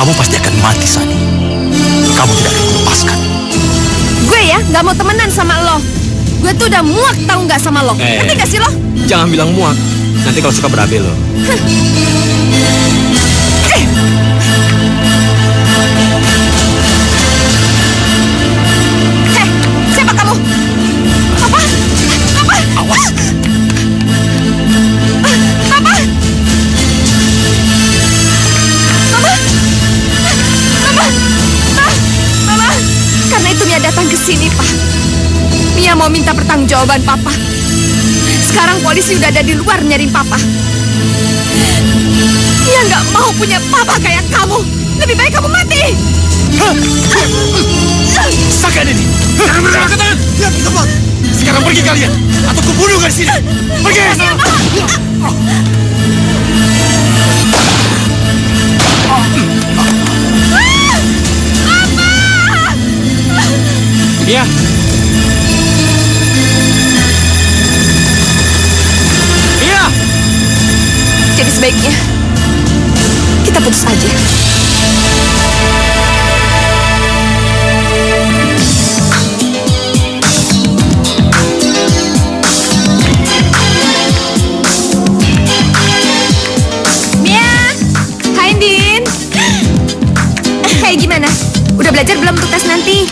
kamu pasti akan mati, Sani. Kamu tidak akan kulepaskan. Gue ya nggak mau temenan sama lo. Gue tuh udah muak tahu nggak sama lo. Ngerti nggak sih lo? Jangan bilang muak. Nanti kalau suka berabe lo. Hei, siapa kamu? Apa? Apa? Awas! Apa? Mama? Mama? Mama? Karena itu Mia datang ke sini, Pak. Mia mau minta pertanggungjawaban Papa. Sekarang polisi udah ada di luar nyariin Papa. Mia nggak mau punya Papa kayak kamu. Lebih baik kamu mati. Sakan ini! Jangan ke tangan! Ya, cepat! Sekarang pergi kalian! Atau kubunuh dari sini! Pergi! Iya. Iya. Jadi sebaiknya kita putus aja. Mia, hai Din. Hey, gimana? Udah belajar belum untuk tes nanti?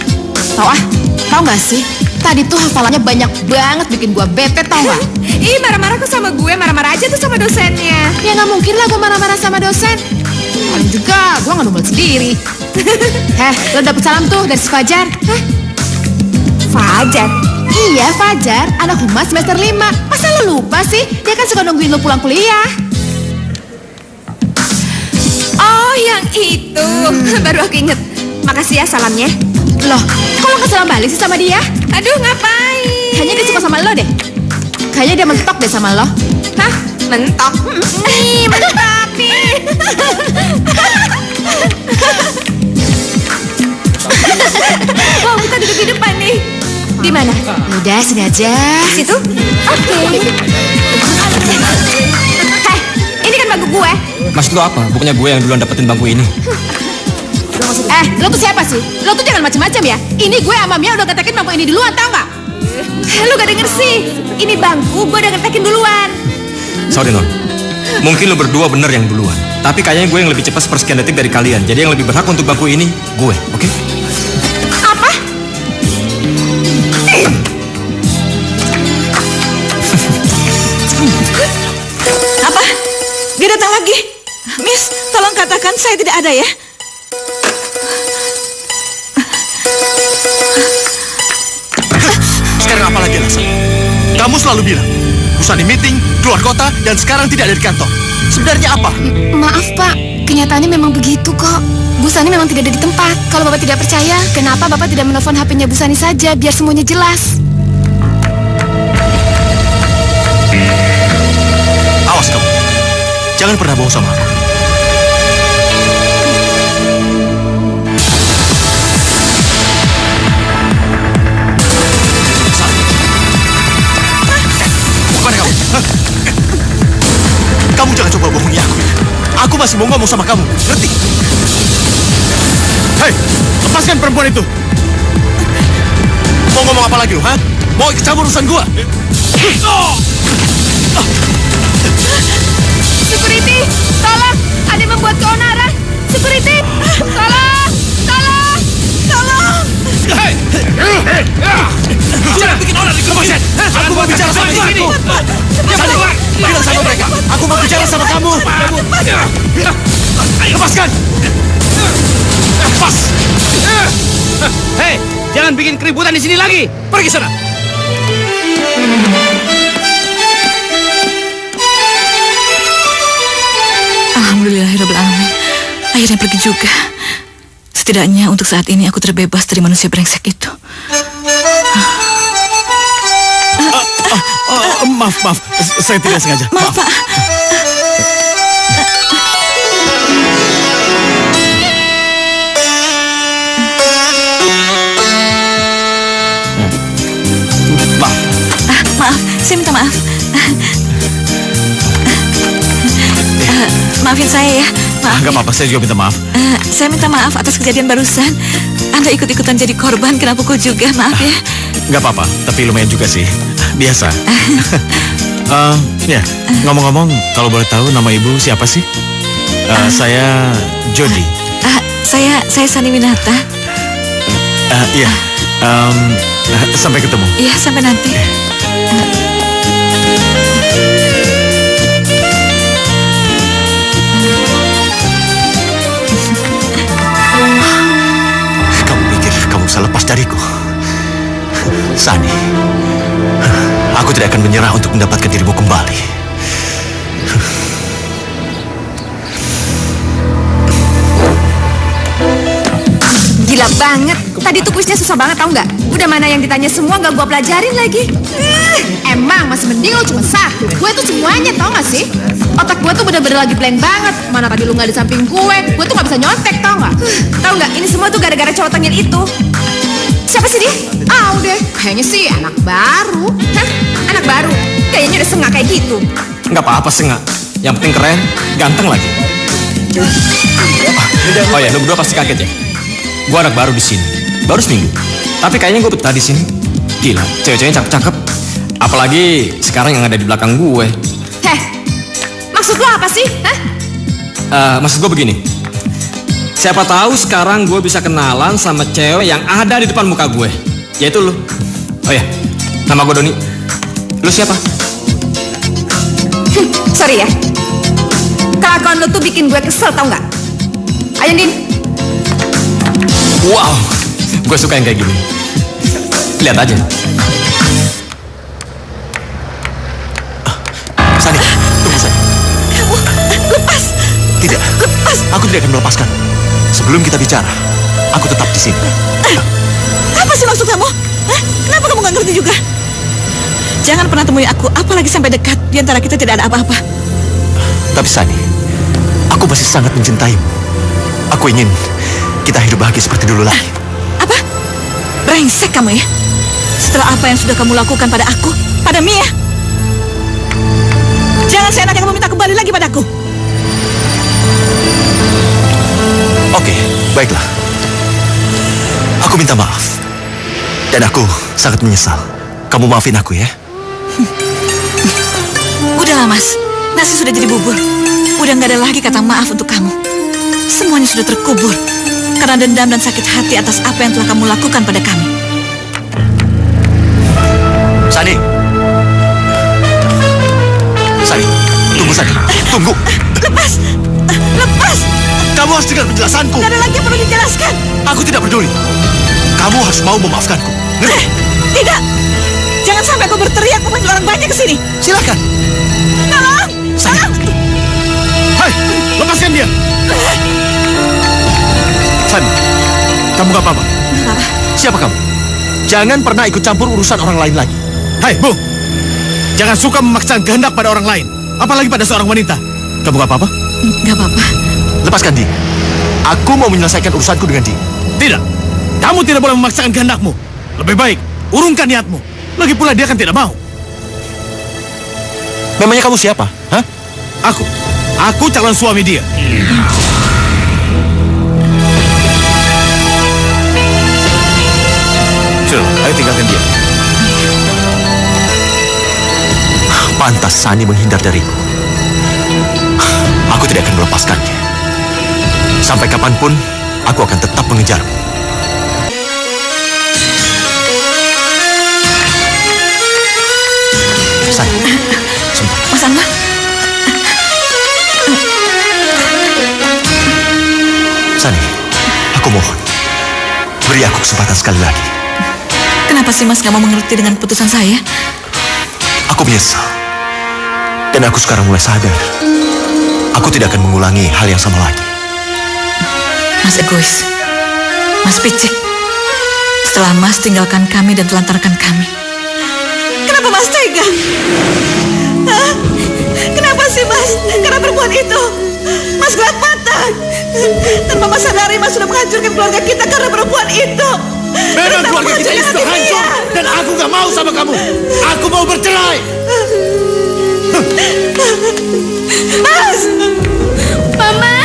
Tahu nggak sih? Tadi tuh hafalannya banyak banget bikin gua bete, tau nggak? Ih, marah-marah kok sama gue, marah-marah aja tuh sama dosennya. Ya nggak mungkin lah gua marah-marah sama dosen. Paling juga gua nggak numbal sendiri. Lo dapet salam tuh dari si Fajar. Fajar? Iya, Fajar, anak humas semester 5. Masa lo lupa sih? Dia kan suka nungguin lo pulang kuliah. Oh, yang itu. Baru aku inget. Makasih ya salamnya. Loh, kok lo nggak salam balik sih sama dia? Aduh, ngapain? Kayaknya dia suka sama lo deh. Kayaknya dia mentok deh sama lo. Hah? Mentok? Nih, mentok nih. Wow, kita duduk di depan nih. Di mana? Udah, sini aja. Situ? Oke. Hei, ini kan bangku gue. Maksud lo apa? Bukannya gue yang duluan dapetin bangku ini. Lo tuh siapa sih? Lo tuh jangan macem-macem ya. Ini gue sama Mia udah ngetekin bangku ini duluan, tau nggak? Lu gak denger sih? Ini bangku gue udah ngetekin duluan. Sorry, Non. Mungkin lo berdua bener yang duluan. Tapi kayaknya gue yang lebih cepat sepersekian detik dari kalian. Jadi yang lebih berhak untuk bangku ini, gue. Oke? Apa? Apa? Dia datang lagi. Miss, tolong katakan saya tidak ada ya. Sekarang apa lagi alasannya? Kamu selalu bilang, Busani meeting, keluar kota, dan sekarang tidak ada di kantor. Sebenarnya apa? Maaf Pak, kenyataannya memang begitu kok. Bu Sani memang tidak ada di tempat. Kalau Bapak tidak percaya, kenapa Bapak tidak menelpon HP-nya Bu Sani saja biar semuanya jelas? Awas kamu. Jangan pernah bohong sama aku. Kemana kamu? Hah? Kamu jangan coba bohongi aku ya. Aku masih mau ngomong sama kamu, ngerti? Hei, lepaskan perempuan itu. Mau ngomong apa lagi lu, ha? Mau ikut campur urusan gua? Security, tolong. Ada yang membuat keonaran. Security, tolong. Tolong. Tolong. Hei! Jangan bikin onar di kepolisian. Aku mau bicara sama istriku. Sani, bilang sama mereka. Aku mau bicara sama kamu. Lepaskan. Lepas. Hei, jangan bikin keributan di sini lagi. Pergi sana. Alhamdulillahirrahmanirrahim. Akhirnya pergi juga. Setidaknya untuk saat ini aku terbebas dari manusia brengsek itu. Maaf. Saya tidak sengaja. Maaf, Pak. Maaf, saya minta maaf. Maafin saya ya. Maaf. Nggak apa-apa, saya juga minta maaf. Saya minta maaf atas kejadian barusan. Anda ikut-ikutan jadi korban kena pukul juga, maaf ya. Nggak apa-apa, tapi lumayan juga sih. Biasa. Ya, ngomong-ngomong, kalau boleh tahu nama ibu siapa sih? Saya Jody. Saya Sani Winata. Iya. Sampai ketemu. Iya, sampai nanti. Kamu pikir kamu bisa lepas dariku? Sani, aku tidak akan menyerah untuk mendapatkan dirimu kembali. Gila banget. Tadi tuh kuisnya susah banget, tau nggak? Udah mana yang ditanya semua nggak gua pelajarin lagi. Emang masih mending lo cuma satu. Gue tuh semuanya tau gak sih? Otak gue tuh bener-bener lagi blank banget. Mana tadi lu gak di samping gue tuh gak bisa nyontek tau gak? Tahu nggak? Ini semua tuh gara-gara cowok tengil itu. Siapa sih dia? Udah, kayaknya sih anak baru. Hah? Anak baru? Kayaknya udah sengak kayak gitu. Nggak apa-apa sih nggak. Yang penting keren, ganteng lagi. Oh ya, lu berdua pasti kaget ya. Gue anak baru di sini, baru seminggu. Tapi kayaknya gue betah di sini. Gila, cewek-ceweknya cakep-cakep. Apalagi sekarang yang ada di belakang gue. Heh, maksud lo apa sih? Hah? Maksud gue begini. Siapa tahu sekarang gue bisa kenalan sama cewek yang ada di depan muka gue. Yaitu lu. Oh ya, nama gue Doni. Lu siapa? Sorry ya. Kelakuan lo tuh bikin gue kesel, tau nggak? Ayo, Din. Wow, gue suka yang kayak gini. Lihat aja. Sani, tunggu Sani. Kamu lepas. Tidak, Lepas. aku tidak akan melepaskan. Sebelum kita bicara, aku tetap di sini. Apa sih maksud kamu? Hah? Kenapa kamu gak ngerti juga? Jangan pernah temui aku, apalagi sampai dekat. Di antara kita tidak ada apa-apa. Tapi Sani, aku masih sangat mencintaimu. Aku ingin kita hidup bahagia seperti dulu lagi. Apa? Brengsek kamu ya? Setelah apa yang sudah kamu lakukan pada aku, pada Mia. Jangan seenaknya kamu minta kembali lagi padaku. Oke, baiklah. Aku minta maaf. Dan aku sangat menyesal. Kamu maafin aku ya. Udahlah mas, nasi sudah jadi bubur. Udah gak ada lagi kata maaf untuk kamu. Semuanya sudah terkubur karena dendam dan sakit hati atas apa yang telah kamu lakukan pada kami. Sani. Sani, tunggu Sani. Tunggu. Lepas! Lepas! Kamu harus dengar penjelasanku. Gak ada lagi yang perlu dijelaskan. Aku tidak peduli. Kamu harus mau memaafkanku. Ngerti? Tidak! Jangan sampai aku berteriak memanggil orang banyak ke sini. Silakan. Tolong! Sani. Hai, lepaskan dia. Sani, kamu gak apa-apa? Gak apa-apa. Siapa kamu? Jangan pernah ikut campur urusan orang lain lagi. Hai, Bu. Jangan suka memaksakan kehendak pada orang lain. Apalagi pada seorang wanita. Kamu gak apa-apa? Gak apa-apa. Lepaskan dia. Aku mau menyelesaikan urusanku dengan dia. Tidak. Kamu tidak boleh memaksakan kehendakmu. Lebih baik, urungkan niatmu. Lagi pula dia kan tidak mau. Memangnya kamu siapa? Hah? Aku calon suami dia. Sudah, ayo tinggalkan dia. Pantas Sani menghindar dariku. Aku tidak akan melepaskannya. Sampai kapanpun, aku akan tetap mengejarmu. Sani, sebentar. Mas Anwar, Sani, aku mohon. Beri aku kesempatan sekali lagi. kenapa sih Mas gak mau mengerti dengan keputusan saya? Aku menyesal. Dan aku sekarang mulai sadar. Aku tidak akan mengulangi hal yang sama lagi. Mas egois, Mas picik. Setelah Mas tinggalkan kami dan telantarkan kami, kenapa Mas tega? Hah? Kenapa sih Mas? Karena perempuan itu Mas gelap mata. Tanpa Mas sadari Mas sudah menghancurkan keluarga kita karena perempuan itu. Memang Tanpa keluarga kita ini menghancurkan sudah hati hancur. dia. Dan aku gak mau sama kamu. Aku mau bercerai. Mas! Mama!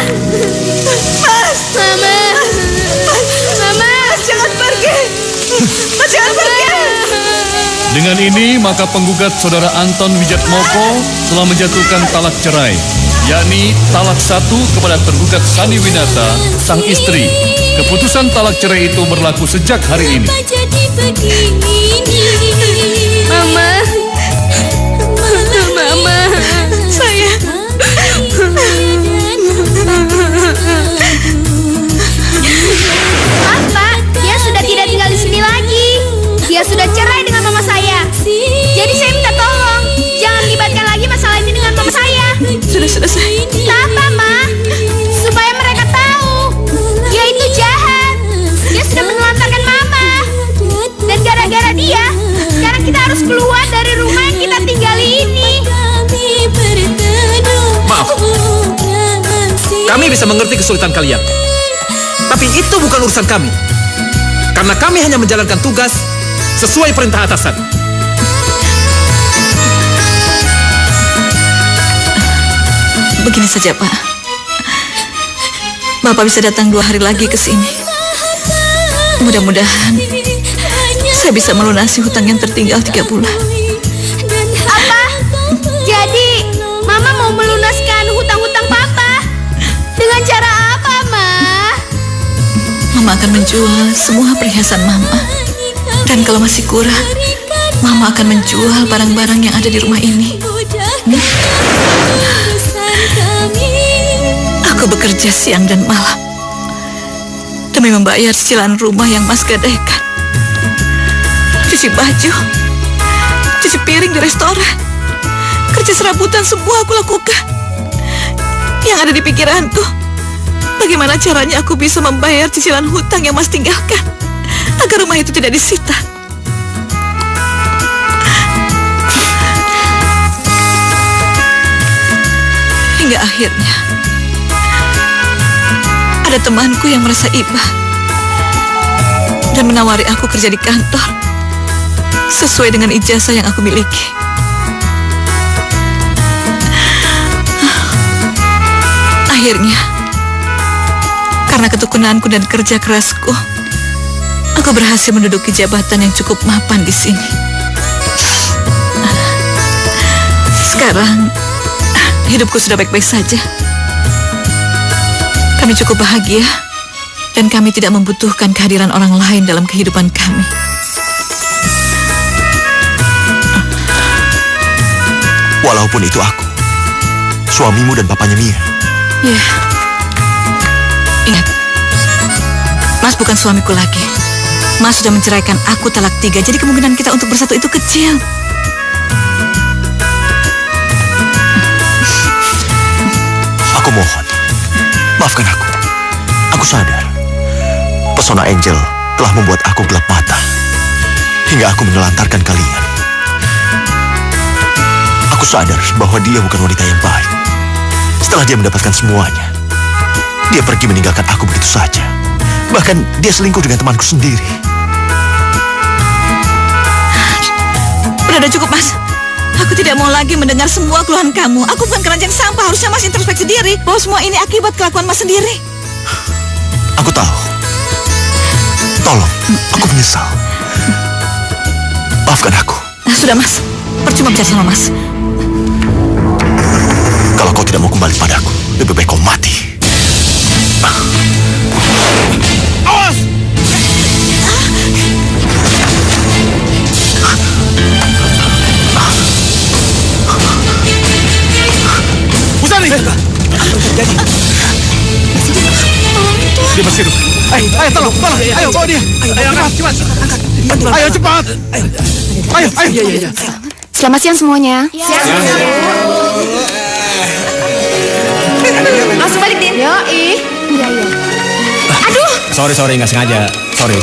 Dengan ini maka penggugat saudara Anton Wijatmoko telah menjatuhkan talak cerai, yakni talak 1 kepada tergugat Sani Winata, sang istri. Keputusan talak cerai itu berlaku sejak hari ini. Mama. Mama. Saya. Maaf, Pak. Dia sudah tidak tinggal di sini lagi. Dia sudah cerai dengan mama saya. Jadi saya minta tolong, jangan libatkan lagi masalah ini dengan mama saya. Sudah selesai. Kenapa, Ma? Supaya mereka tahu dia itu jahat. Dia sudah menelantarkan mama. Dan gara-gara dia, sekarang kita harus keluar dari rumah yang kita tinggali ini. Maaf, kami bisa mengerti kesulitan kalian. Tapi itu bukan urusan kami. Karena kami hanya menjalankan tugas sesuai perintah atasan. Begini saja, Pak. Bapak bisa datang 2 hari lagi ke sini. Mudah-mudahan saya bisa melunasi hutang yang tertinggal 3 bulan. Apa? Jadi, Mama mau melunaskan hutang-hutang Papa? Dengan cara apa, Ma? Mama akan menjual semua perhiasan Mama. Dan kalau masih kurang, Mama akan menjual barang-barang yang ada di rumah ini. Aku bekerja siang dan malam demi membayar cicilan rumah yang Mas gadaikan. Cuci baju, cuci piring di restoran, kerja serabutan, semua aku lakukan. Yang ada di pikiranku, bagaimana caranya aku bisa membayar cicilan hutang yang Mas tinggalkan agar rumah itu tidak disita. Hingga akhirnya ada temanku yang merasa iba dan menawari aku kerja di kantor sesuai dengan ijazah yang aku miliki. Akhirnya, karena ketekunanku dan kerja kerasku, aku berhasil menduduki jabatan yang cukup mapan di sini. Sekarang, hidupku sudah baik-baik saja. Kami cukup bahagia, dan kami tidak membutuhkan kehadiran orang lain dalam kehidupan kami. Walaupun itu aku, suamimu dan papanya Mia. Ya, ingat, Mas bukan suamiku lagi. Mas sudah menceraikan aku talak 3, jadi kemungkinan kita untuk bersatu itu kecil. Aku mohon, maafkan aku. Aku sadar, pesona Angel telah membuat aku gelap mata, hingga aku menelantarkan kalian. Aku sadar bahwa dia bukan wanita yang baik. Setelah dia mendapatkan semuanya, dia pergi meninggalkan aku begitu saja. Bahkan dia selingkuh dengan temanku sendiri. Udah cukup, Mas. Aku tidak mau lagi mendengar semua keluhan kamu. Aku bukan keranjang sampah. Harusnya Mas introspeksi diri bahwa semua ini akibat kelakuan Mas sendiri. Aku tahu. Tolong, aku menyesal. Maafkan aku. Sudah, Mas. Percuma bicara sama Mas. Kalau kau tidak mau kembali padaku, lebih baik kau mati. Awas! Busani! Dia masih hidup. Ayo, tolong. Ayo, bawa dia. Ayo, cepat. Ayo, cepat. Ayo. Iya. Selamat siang semuanya. Langsung balik, Din. Yoi. Iya. Aduh. Sorry, nggak sengaja. Sorry.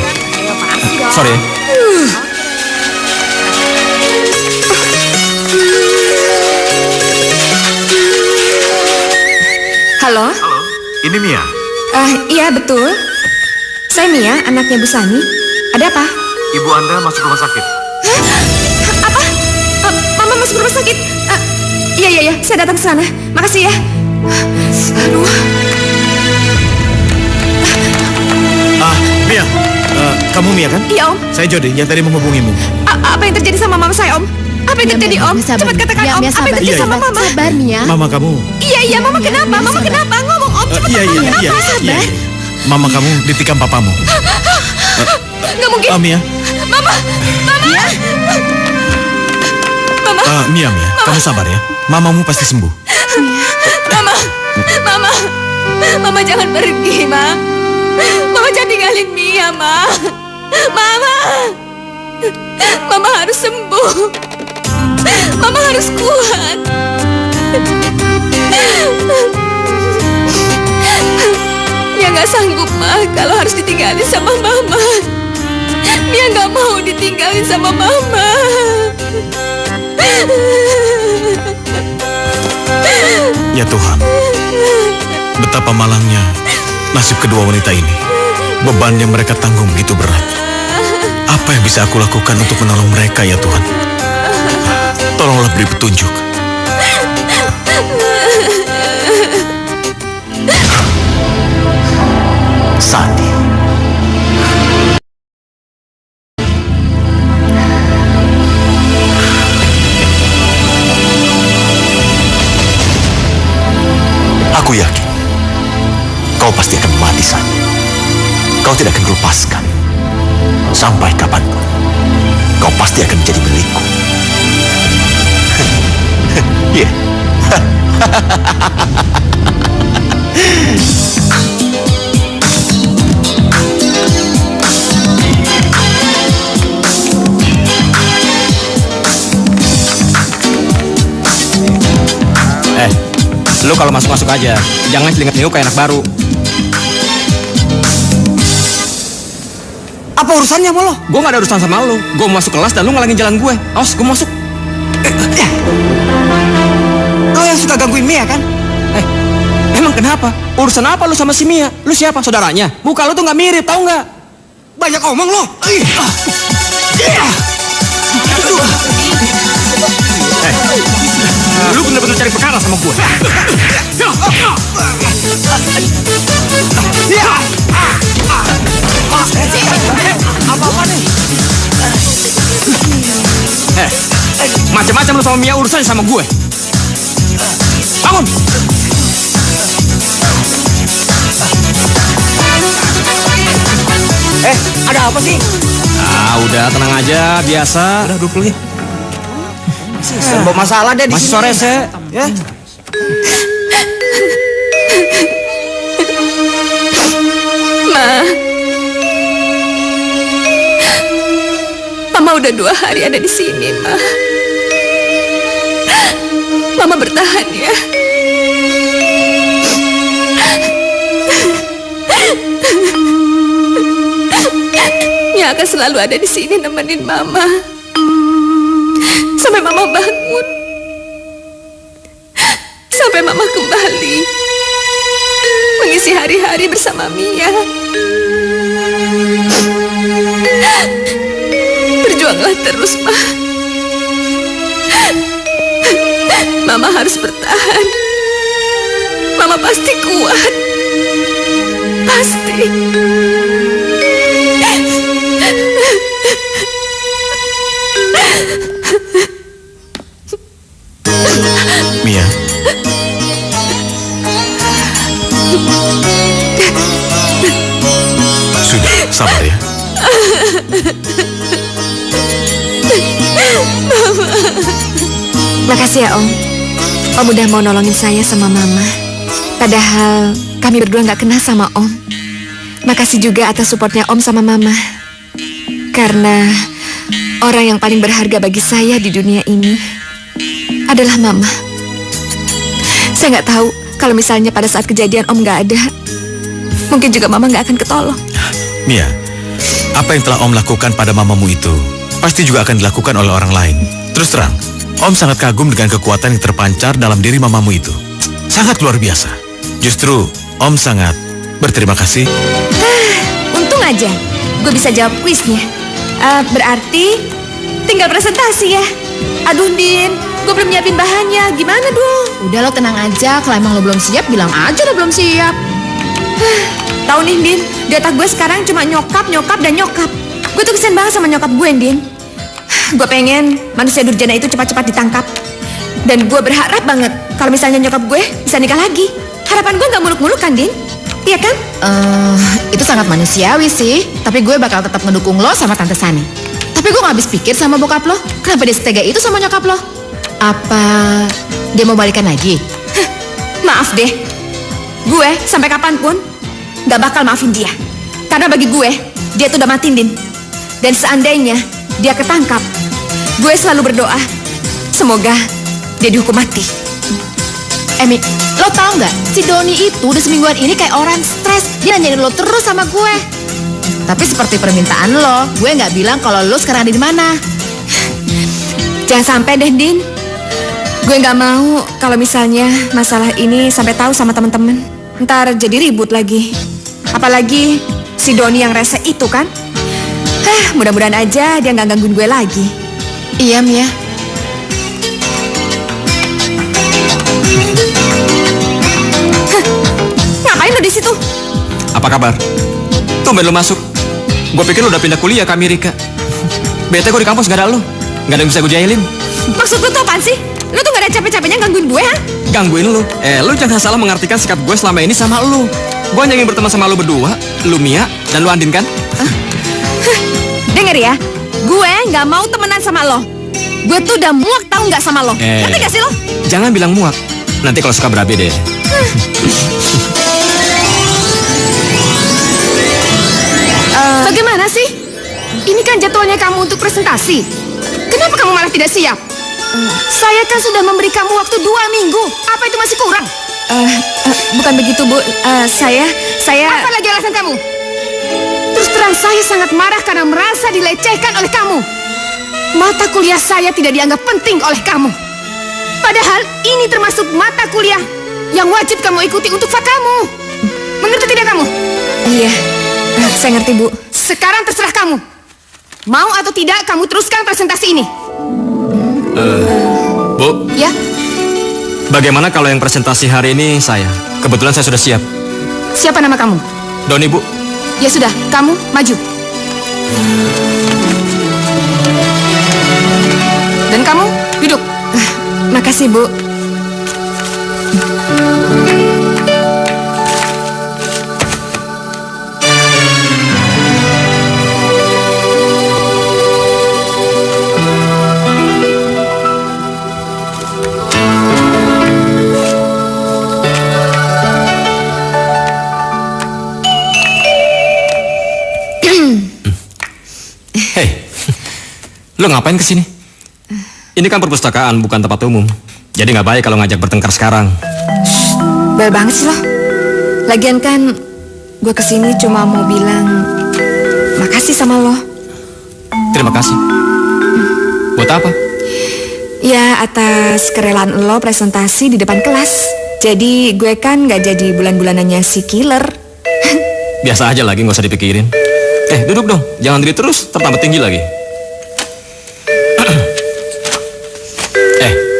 Halo? Ini Mia. Iya, betul. Saya Mia, anaknya Bu Sani. Ada apa? Ibu Anda masuk rumah sakit. Apa? Mama masuk rumah sakit? Iya, saya datang ke sana. Makasih ya. Aduh. Mia, Kamu Mia kan? Iya, Om. Saya Jody yang tadi menghubungimu. Apa yang terjadi sama mama saya, Om? Apa yang terjadi, Om? Cepat katakan, Om. Apa yang terjadi sama mama? Sabar, Mia. Mama kamu. Iya, Mama kenapa? Mama kenapa? Ngomong, Om. Cepat Iya. sabar. Mama kamu ditikam papamu. Nggak mungkin. Mia. Mama. Mia, kamu sabar ya. Mamamu pasti sembuh. Mama jangan pergi, Ma. Mama jangan tinggalin Mia, Ma. Mama harus sembuh. Mama harus kuat. Mia nggak sanggup, Ma, kalau harus ditinggalin sama Mama. Mia nggak mau ditinggalin sama Mama. Ya Tuhan, betapa malangnya nasib kedua wanita ini. Beban yang mereka tanggung begitu berat. Apa yang bisa aku lakukan untuk menolong mereka ya Tuhan? Tolonglah beri petunjuk. Sandi. Aku yakin kau pasti akan mati, Sandi. Kau tidak akan kulepaskan. Sampai kapanpun, kau pasti akan menjadi milikku. Iya. Lu kalau masuk-masuk aja, jangan celingak-celinguk kayak anak baru. Apa urusannya sama lo? Gue gak ada urusan sama lu. Gue mau masuk kelas dan lu ngalangin jalan gue. Awas, gue masuk. Lo yang suka gangguin Mia kan? Emang kenapa? Urusan apa lu sama si Mia? Lu siapa? Saudaranya? Muka lu tuh gak mirip, tau gak? Banyak omong lo. Lu bener-bener cari perkara sama gue. Apa-apa nih? Macam-macam lu sama Mia urusannya sama gue. Bangun! Ada apa sih? Udah tenang aja, biasa. Udah duduk dulu ya. Serba masalah deh di Masih sini. sore, Se. Ya. Mama udah 2 hari ada di sini, Ma. Mama bertahan ya. Mia akan selalu ada di sini nemenin Mama sampai Mama bangun, sampai Mama kembali mengisi hari-hari bersama Mia. Berjuanglah terus, Ma. Mama harus bertahan. Mama pasti kuat. Pasti. Mia. Sudah, sabar ya. Makasih ya, Om. Om udah mau nolongin saya sama Mama. Padahal kami berdua nggak kenal sama Om. Makasih juga atas supportnya Om sama Mama. Karena orang yang paling berharga bagi saya di dunia ini adalah Mama. Saya nggak tahu kalau misalnya pada saat kejadian Om nggak ada, mungkin juga Mama nggak akan ketolong. Mia, apa yang telah Om lakukan pada mamamu itu pasti juga akan dilakukan oleh orang lain. Terus terang, Om sangat kagum dengan kekuatan yang terpancar dalam diri mamamu itu. Sangat luar biasa. Justru Om sangat berterima kasih. Untung aja gue bisa jawab kuisnya. Berarti tinggal presentasi ya. Aduh, Din, gue belum nyiapin bahannya. Gimana dong? Udah lo tenang aja, kalau emang lo belum siap bilang aja lo belum siap. Tahu nih, Din, di otak gue sekarang cuma nyokap, dan nyokap. Gue tuh kesian banget sama nyokap gue, Din. Gue pengen manusia durjana itu cepat-cepat ditangkap. Dan gue berharap banget kalau misalnya nyokap gue bisa nikah lagi. Harapan gue gak muluk-muluk kan, Din? Iya kan? Itu sangat manusiawi sih. Tapi gue bakal tetap mendukung lo sama Tante Sani. Tapi gue gak habis pikir sama bokap lo. Kenapa dia setega itu sama nyokap lo? Apa dia mau balikan lagi? Maaf deh. Gue sampai kapanpun gak bakal maafin dia. Karena bagi gue, dia tuh udah mati, Din. Dan seandainya dia ketangkap, gue selalu berdoa, semoga dia dihukum mati. Emi, lo tau gak? Si Doni itu udah semingguan ini kayak orang stres. Dia nanyain lo terus sama gue. Tapi seperti permintaan lo, gue gak bilang kalau lo sekarang ada di mana. Jangan sampai deh, Din. Gue gak mau kalau misalnya masalah ini sampai tahu sama teman-teman. Ntar jadi ribut lagi. Apalagi si Doni yang rese itu kan. Mudah-mudahan aja dia gak gangguin gue lagi. Iya, Mia. Ngapain lo di situ? Apa kabar? Tumben lo masuk. Gue pikir lo udah pindah kuliah ke Amerika. Bete gue di kampus gak ada lo. Gak ada yang bisa gue jahilin. Maksud lo tuh apaan sih? Lo tuh gak ada capek-capeknya gangguin gue, ha? Gangguin lo? Lo jangan salah mengartikan sikap gue selama ini sama lo. Gue hanya ingin berteman sama lo berdua, lo Mia, dan lo Andin kan? Denger ya, gue gak mau temenan sama lo. Gue tuh udah muak tahu gak sama lo. Ngerti gak sih lo? Jangan bilang muak. Nanti kalau suka berabe deh. Bagaimana sih? Ini kan jadwalnya kamu untuk presentasi. Kenapa kamu malah tidak siap? Saya kan sudah memberi kamu waktu 2 minggu. Apa itu masih kurang? Bukan begitu, Bu. Saya... Apa lagi alasan kamu? Terus terang saya sangat marah karena merasa dilecehkan oleh kamu. Mata kuliah saya tidak dianggap penting oleh kamu. Padahal ini termasuk mata kuliah yang wajib kamu ikuti untuk FAK kamu. Mengerti tidak kamu? Iya, saya ngerti, Bu. Sekarang terserah kamu. Mau atau tidak kamu teruskan presentasi ini. Bu. Ya. Bagaimana kalau yang presentasi hari ini saya? Kebetulan saya sudah siap. Siapa nama kamu? Doni, Bu. Ya sudah, kamu maju. Dan kamu duduk. Makasih, Bu. Lo ngapain kesini? Ini kan perpustakaan, bukan tempat umum. Jadi nggak baik kalau ngajak bertengkar sekarang. Bel banget sih lo. Lagian kan gue kesini cuma mau bilang makasih sama lo. Terima kasih. Buat apa? Ya atas kerelaan lo presentasi di depan kelas. Jadi gue kan nggak jadi bulan-bulanannya si killer. Biasa aja lagi, nggak usah dipikirin. Duduk dong, jangan diri terus, tertambah tinggi lagi.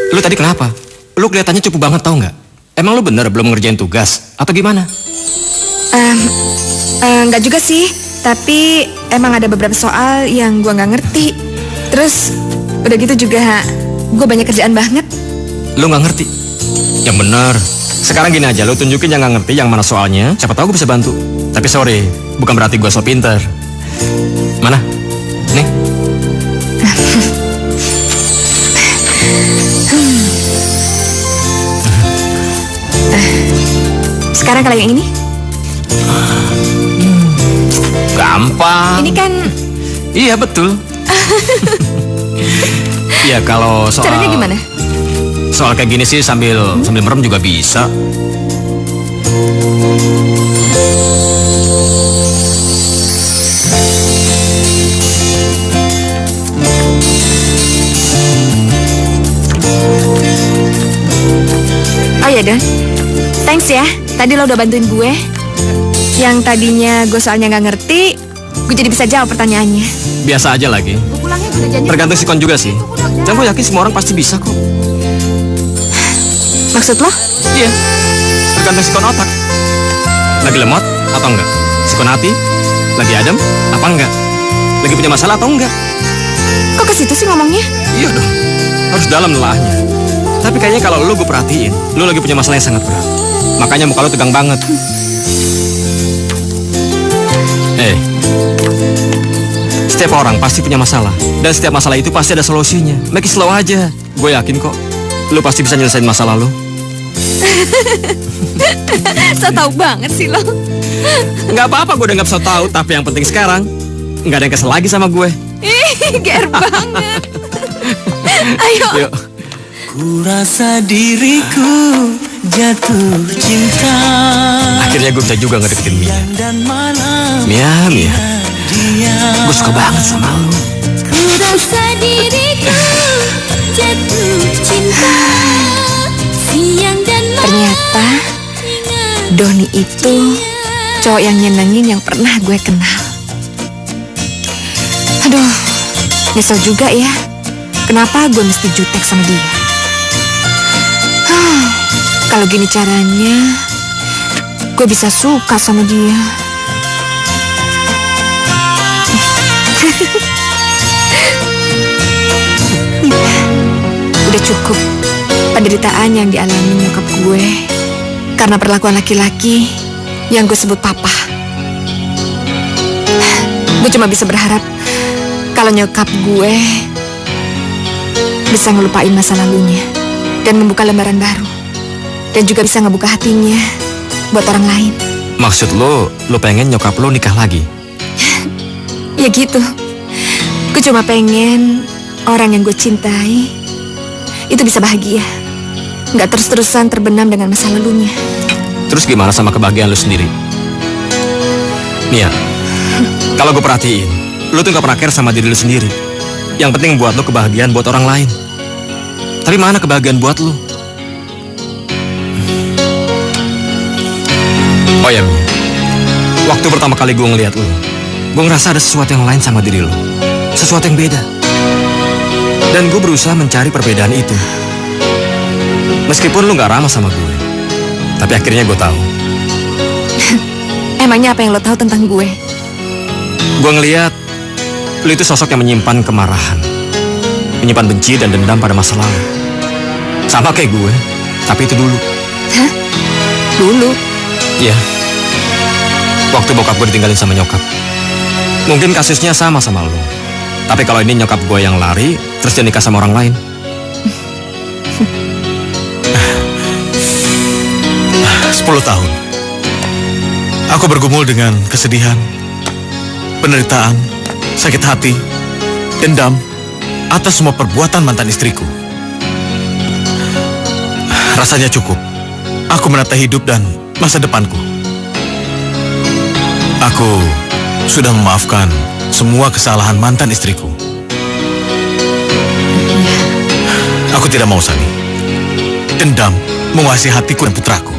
Lu tadi kenapa? Lu kelihatannya cupu banget, tau nggak? Emang lu bener belum ngerjain tugas? Atau gimana? Nggak juga sih. Tapi emang ada beberapa soal yang gua nggak ngerti. Terus udah gitu juga gua banyak kerjaan banget. Lu nggak ngerti? Yang bener. Sekarang gini aja, lu tunjukin yang nggak ngerti yang mana soalnya. Siapa tahu gua bisa bantu. Tapi sorry, bukan berarti gua so pinter. Mana? Nih. Sekarang kalau yang ini? Gampang. Ini kan... Iya betul. Iya kalau soal... Caranya gimana? Soal kayak gini sih sambil merem juga bisa. Oh ya Don, thanks ya. Tadi lo udah bantuin gue. Yang tadinya gue soalnya nggak ngerti, gue jadi bisa jawab pertanyaannya. Biasa aja lagi. Tergantung sikon juga sih. Dan gue yakin semua orang pasti bisa kok. Maksud lo? Iya, tergantung sikon otak. Lagi lemot atau enggak? Sikon hati? Lagi adem apa enggak? Lagi punya masalah atau enggak? Kok ke situ sih ngomongnya? Iya dong, harus dalam nelahnya. Tapi kayaknya kalau lu gue perhatiin, lu lagi punya masalah yang sangat berat. Makanya muka lu tegang banget. Setiap orang pasti punya masalah. Dan setiap masalah itu pasti ada solusinya. Make it slow aja. Gue yakin kok, lu pasti bisa nyelesain masalah lu. So tau banget sih lo. Nggak apa-apa, gue udah nggak bisa tahu. Tapi yang penting sekarang, nggak ada yang kesel lagi sama gue. Ih, ger banget. Ayo. Yuk. Ku rasa diriku jatuh cinta. Akhirnya gue bisa juga ngedeketin Mia. Dan malam Mia. Gue suka banget sama lu. Ku rasa diriku jatuh cinta. Siang dan malam. Ternyata Doni itu cowok yang nyenengin yang pernah gue kenal. Aduh, nyesel juga ya. Kenapa gue mesti jutek sama dia? Kalau gini caranya, gue bisa suka sama dia. Udah cukup penderitaan yang dialami nyokap gue karena perlakuan laki-laki yang gue sebut papa. Gue cuma bisa berharap kalau nyokap gue bisa ngelupain masa lalunya dan membuka lembaran baru. Dan juga bisa ngebuka hatinya buat orang lain. Maksud lo pengen nyokap lo nikah lagi? Ya gitu. Gue cuma pengen orang yang gue cintai itu bisa bahagia, nggak terus-terusan terbenam dengan masa lalunya. Terus gimana sama kebahagiaan lo sendiri? Mia, kalau gue perhatiin, lo tuh gak pernah care sama diri lo sendiri. Yang penting buat lo kebahagiaan buat orang lain. Tapi mana kebahagiaan buat lo? Oh ya, Mia. Waktu pertama kali gue ngeliat lo, gue ngerasa ada sesuatu yang lain sama diri lo. Sesuatu yang beda. Dan gue berusaha mencari perbedaan itu. Meskipun lo gak ramah sama gue, tapi akhirnya gue tahu. Emangnya apa yang lo tahu tentang gue? Gue ngeliat lo itu sosok yang menyimpan kemarahan, menyimpan benci dan dendam pada masa lalu. Sama kayak gue, tapi itu dulu. Hah? Dulu? Iya. Waktu bokap gue ditinggalin sama nyokap. Mungkin kasusnya sama lo. Tapi kalau ini nyokap gue yang lari, terus dia nikah sama orang lain. 10 tahun. Aku bergumul dengan kesedihan, penderitaan, sakit hati, dendam atas semua perbuatan mantan istriku. Rasanya cukup. Aku menata hidup dan masa depanku. Aku sudah memaafkan semua kesalahan mantan istriku. Aku tidak mau, Sani. Dendam menguasai hatiku dan putraku.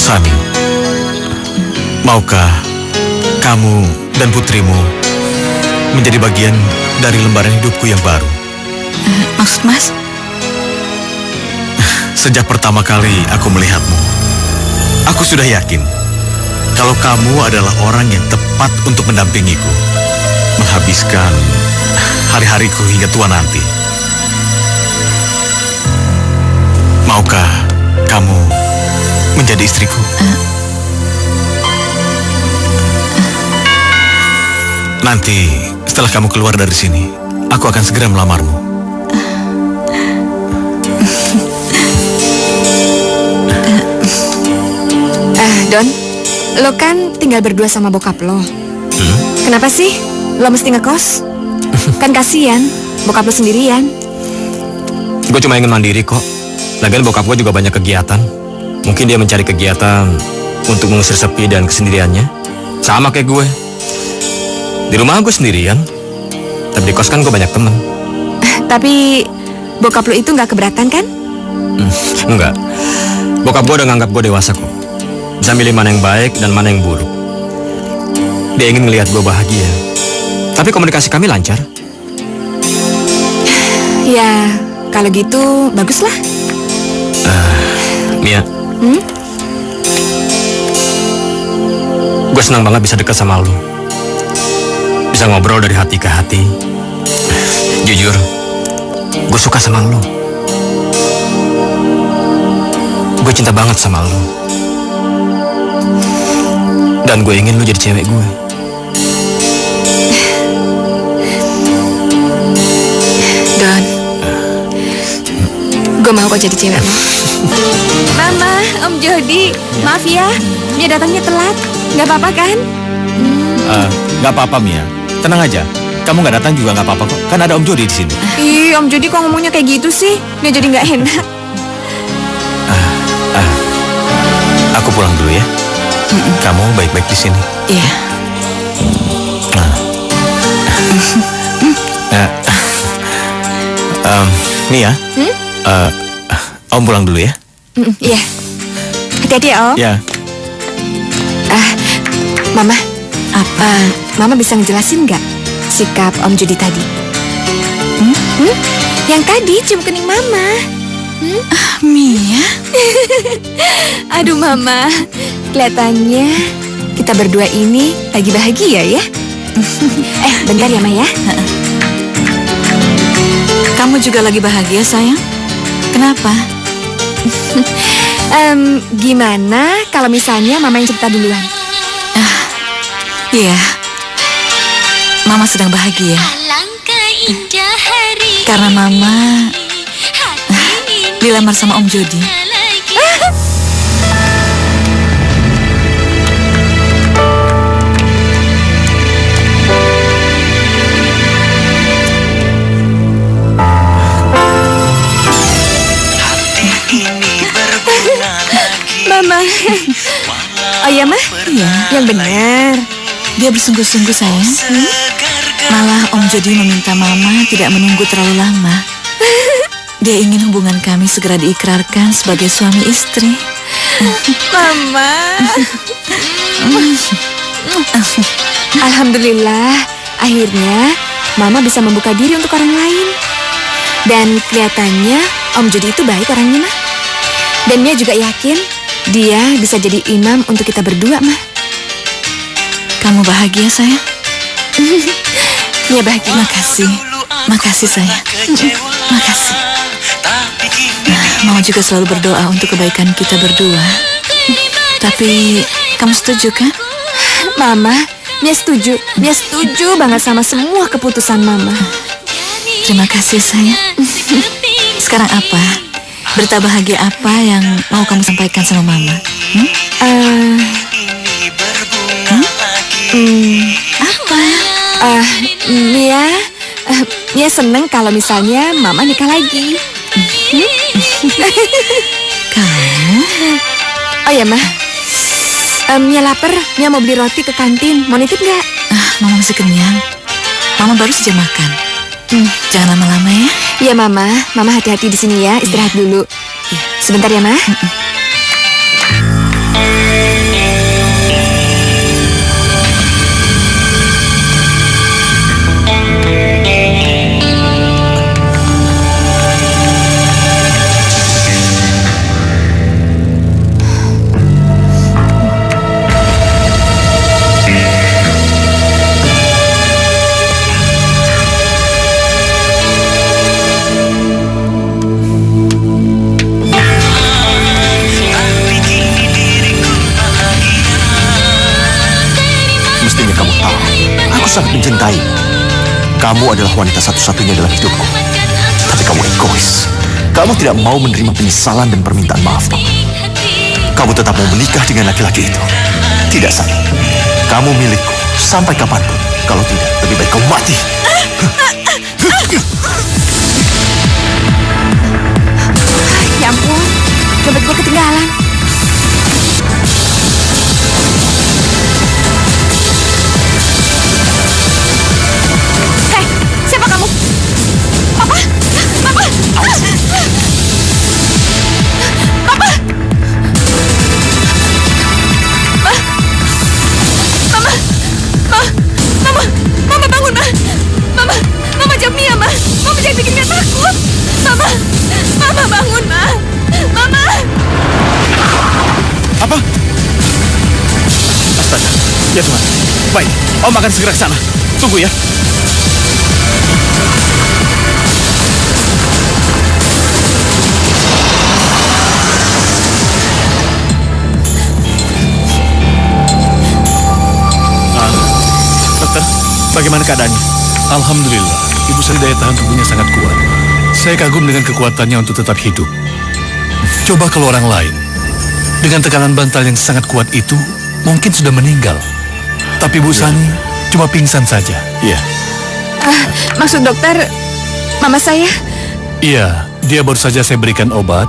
Sani, maukah kamu dan putrimu menjadi bagian dari lembaran hidupku yang baru? Maksud Mas? Sejak pertama kali aku melihatmu, aku sudah yakin kalau kamu adalah orang yang tepat untuk mendampingiku, menghabiskan hari-hariku hingga tua nanti. Maukah kamu menjadi istriku? Nanti setelah kamu keluar dari sini, aku akan segera melamarmu. Don, lo kan tinggal berdua sama bokap lo. Kenapa sih lo mesti ngekos? Kan kasihan, bokap lo sendirian. Gue cuma ingin mandiri kok. Lagian bokap gue juga banyak kegiatan. Mungkin dia mencari kegiatan untuk mengusir sepi dan kesendiriannya. Sama kayak gue. Di rumah gue sendirian, tapi di kos kan gue banyak temen. Tapi bokap lo itu nggak keberatan kan? Enggak. Bokap gue udah nganggap gue dewasa kok. Bisa milih mana yang baik dan mana yang buruk. Dia ingin ngelihat gue bahagia. Tapi komunikasi kami lancar. Ya, kalau gitu baguslah. Mia. Gue senang banget bisa dekat sama lu. Bisa ngobrol dari hati ke hati. Jujur, gue suka sama lu. Gue cinta banget sama lu. Dan gue ingin lu jadi cewek gue. Don, gue mau kok jadi cewek lo. Mama, Om Jody, maaf ya, Mia datangnya telat. Gak apa-apa kan? Nggak apa-apa Mia, tenang aja. Kamu nggak datang juga nggak apa-apa kok. Kan ada Om Jody di sini. Ih, Om Jody kok ngomongnya kayak gitu sih? Dia jadi nggak enak. Aku pulang dulu ya. Kamu baik-baik di sini. Iya. Mia, Om pulang dulu ya. Iya. Hati-hati ya, Om. Ya. Mama, Mama bisa ngejelasin nggak sikap Om Jody tadi? Yang tadi cium kening Mama. Mia? Aduh Mama, kelihatannya kita berdua ini lagi bahagia ya. Bentar ya Ma ya. Kamu juga lagi bahagia sayang? Kenapa? Gimana kalau misalnya Mama yang cerita duluan? Iya, Mama sedang bahagia. Karena Mama dilamar sama Om Jody. Mama. Oh iya, Ma? Iya. Yang benar. Dia bersungguh-sungguh sayang. Malah Om Jody meminta Mama tidak menunggu terlalu lama. Dia ingin hubungan kami segera diikrarkan sebagai suami istri. Mama. Alhamdulillah, akhirnya Mama bisa membuka diri untuk orang lain. Dan kelihatannya Om Jody itu baik orangnya, Ma. Dan Mia juga yakin dia bisa jadi imam untuk kita berdua, Ma. Kamu bahagia sayang? Mia bahagia. Makasih sayang. Makasih. Mama juga selalu berdoa untuk kebaikan kita berdua. Tapi kamu setuju kan? Mama, Mia setuju. Mia setuju banget sama semua keputusan Mama. Terima kasih sayang. Sekarang apa? Berita bahagia apa yang mau kamu sampaikan sama Mama? Apa? Mia seneng kalau misalnya Mama nikah lagi. Kamu? Oh ya, Ma. Mia lapar. Mia mau beli roti ke kantin. Mau nitip nggak? Mama masih kenyang. Mama baru saja makan. Jangan lama-lama ya. Iya, Mama. Mama hati-hati di sini ya. Istirahat dulu. Sebentar ya, Ma. sangat mencintai. Kamu adalah wanita satu-satunya dalam hidupku. Tapi kamu egois. Kamu tidak mau menerima penyesalan dan permintaan maaf kamu. Kamu tetap mau menikah dengan laki-laki itu. Tidak, Sani. Kamu milikku sampai kapanpun. Kalau tidak, lebih baik kamu mati. Ya ampun, dompet gue ketinggalan. Hei, siapa kamu? Papa? Papa? Papa? Mama bangun, Ma. Mama jangan Mia, Ma. Mama jangan bikin Mia takut. Mama bangun, Ma. Mama. Apa? Astaga. Ya Tuhan. Baik, Om akan segera ke sana. Tunggu ya. Dokter, bagaimana keadaannya? Alhamdulillah, Ibu Sari daya tahan tubuhnya sangat kuat. Saya kagum dengan kekuatannya untuk tetap hidup. Coba kalau orang lain, dengan tekanan bantal yang sangat kuat itu, mungkin sudah meninggal. Tapi Bu Sani cuma pingsan saja. Iya. Maksud dokter, mama saya? Iya, dia baru saja saya berikan obat.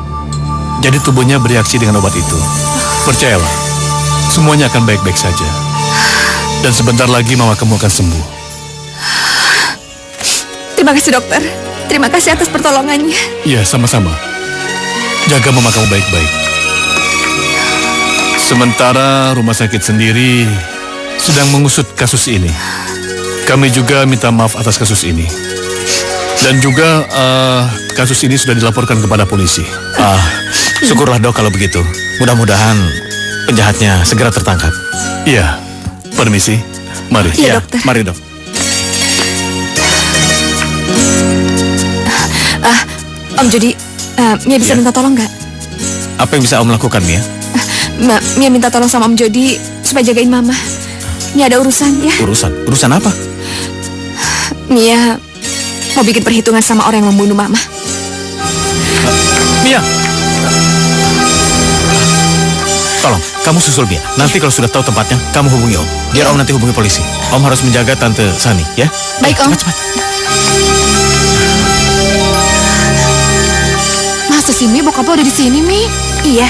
Jadi tubuhnya bereaksi dengan obat itu. Percayalah, semuanya akan baik-baik saja. Dan sebentar lagi mama kamu akan sembuh. Terima kasih dokter. Terima kasih atas pertolongannya. Iya, sama-sama. Jaga mama kamu baik-baik. Sementara rumah sakit sendiri sedang mengusut kasus ini. Kami juga minta maaf atas kasus ini. Dan juga kasus ini sudah dilaporkan kepada polisi. Syukurlah dok kalau begitu. Mudah-mudahan penjahatnya segera tertangkap. Iya, permisi. Mari. Iya, dokter. Mari dok. Om Jody, Mia bisa minta tolong nggak? Apa yang bisa Om lakukan, Mia? Mia minta tolong sama Om Jody supaya jagain Mama. Mia ada urusan ya. Urusan apa? Mia mau bikin perhitungan sama orang yang membunuh Mama. Mia. Tolong, kamu susul Mia. Nanti kalau sudah tahu tempatnya, kamu hubungi Om. Biar Om nanti hubungi polisi. Om harus menjaga Tante Sani, ya? Baik, Om. Cepat. Masa sih, Mi? Bokap lo udah di sini, Mi? Iya,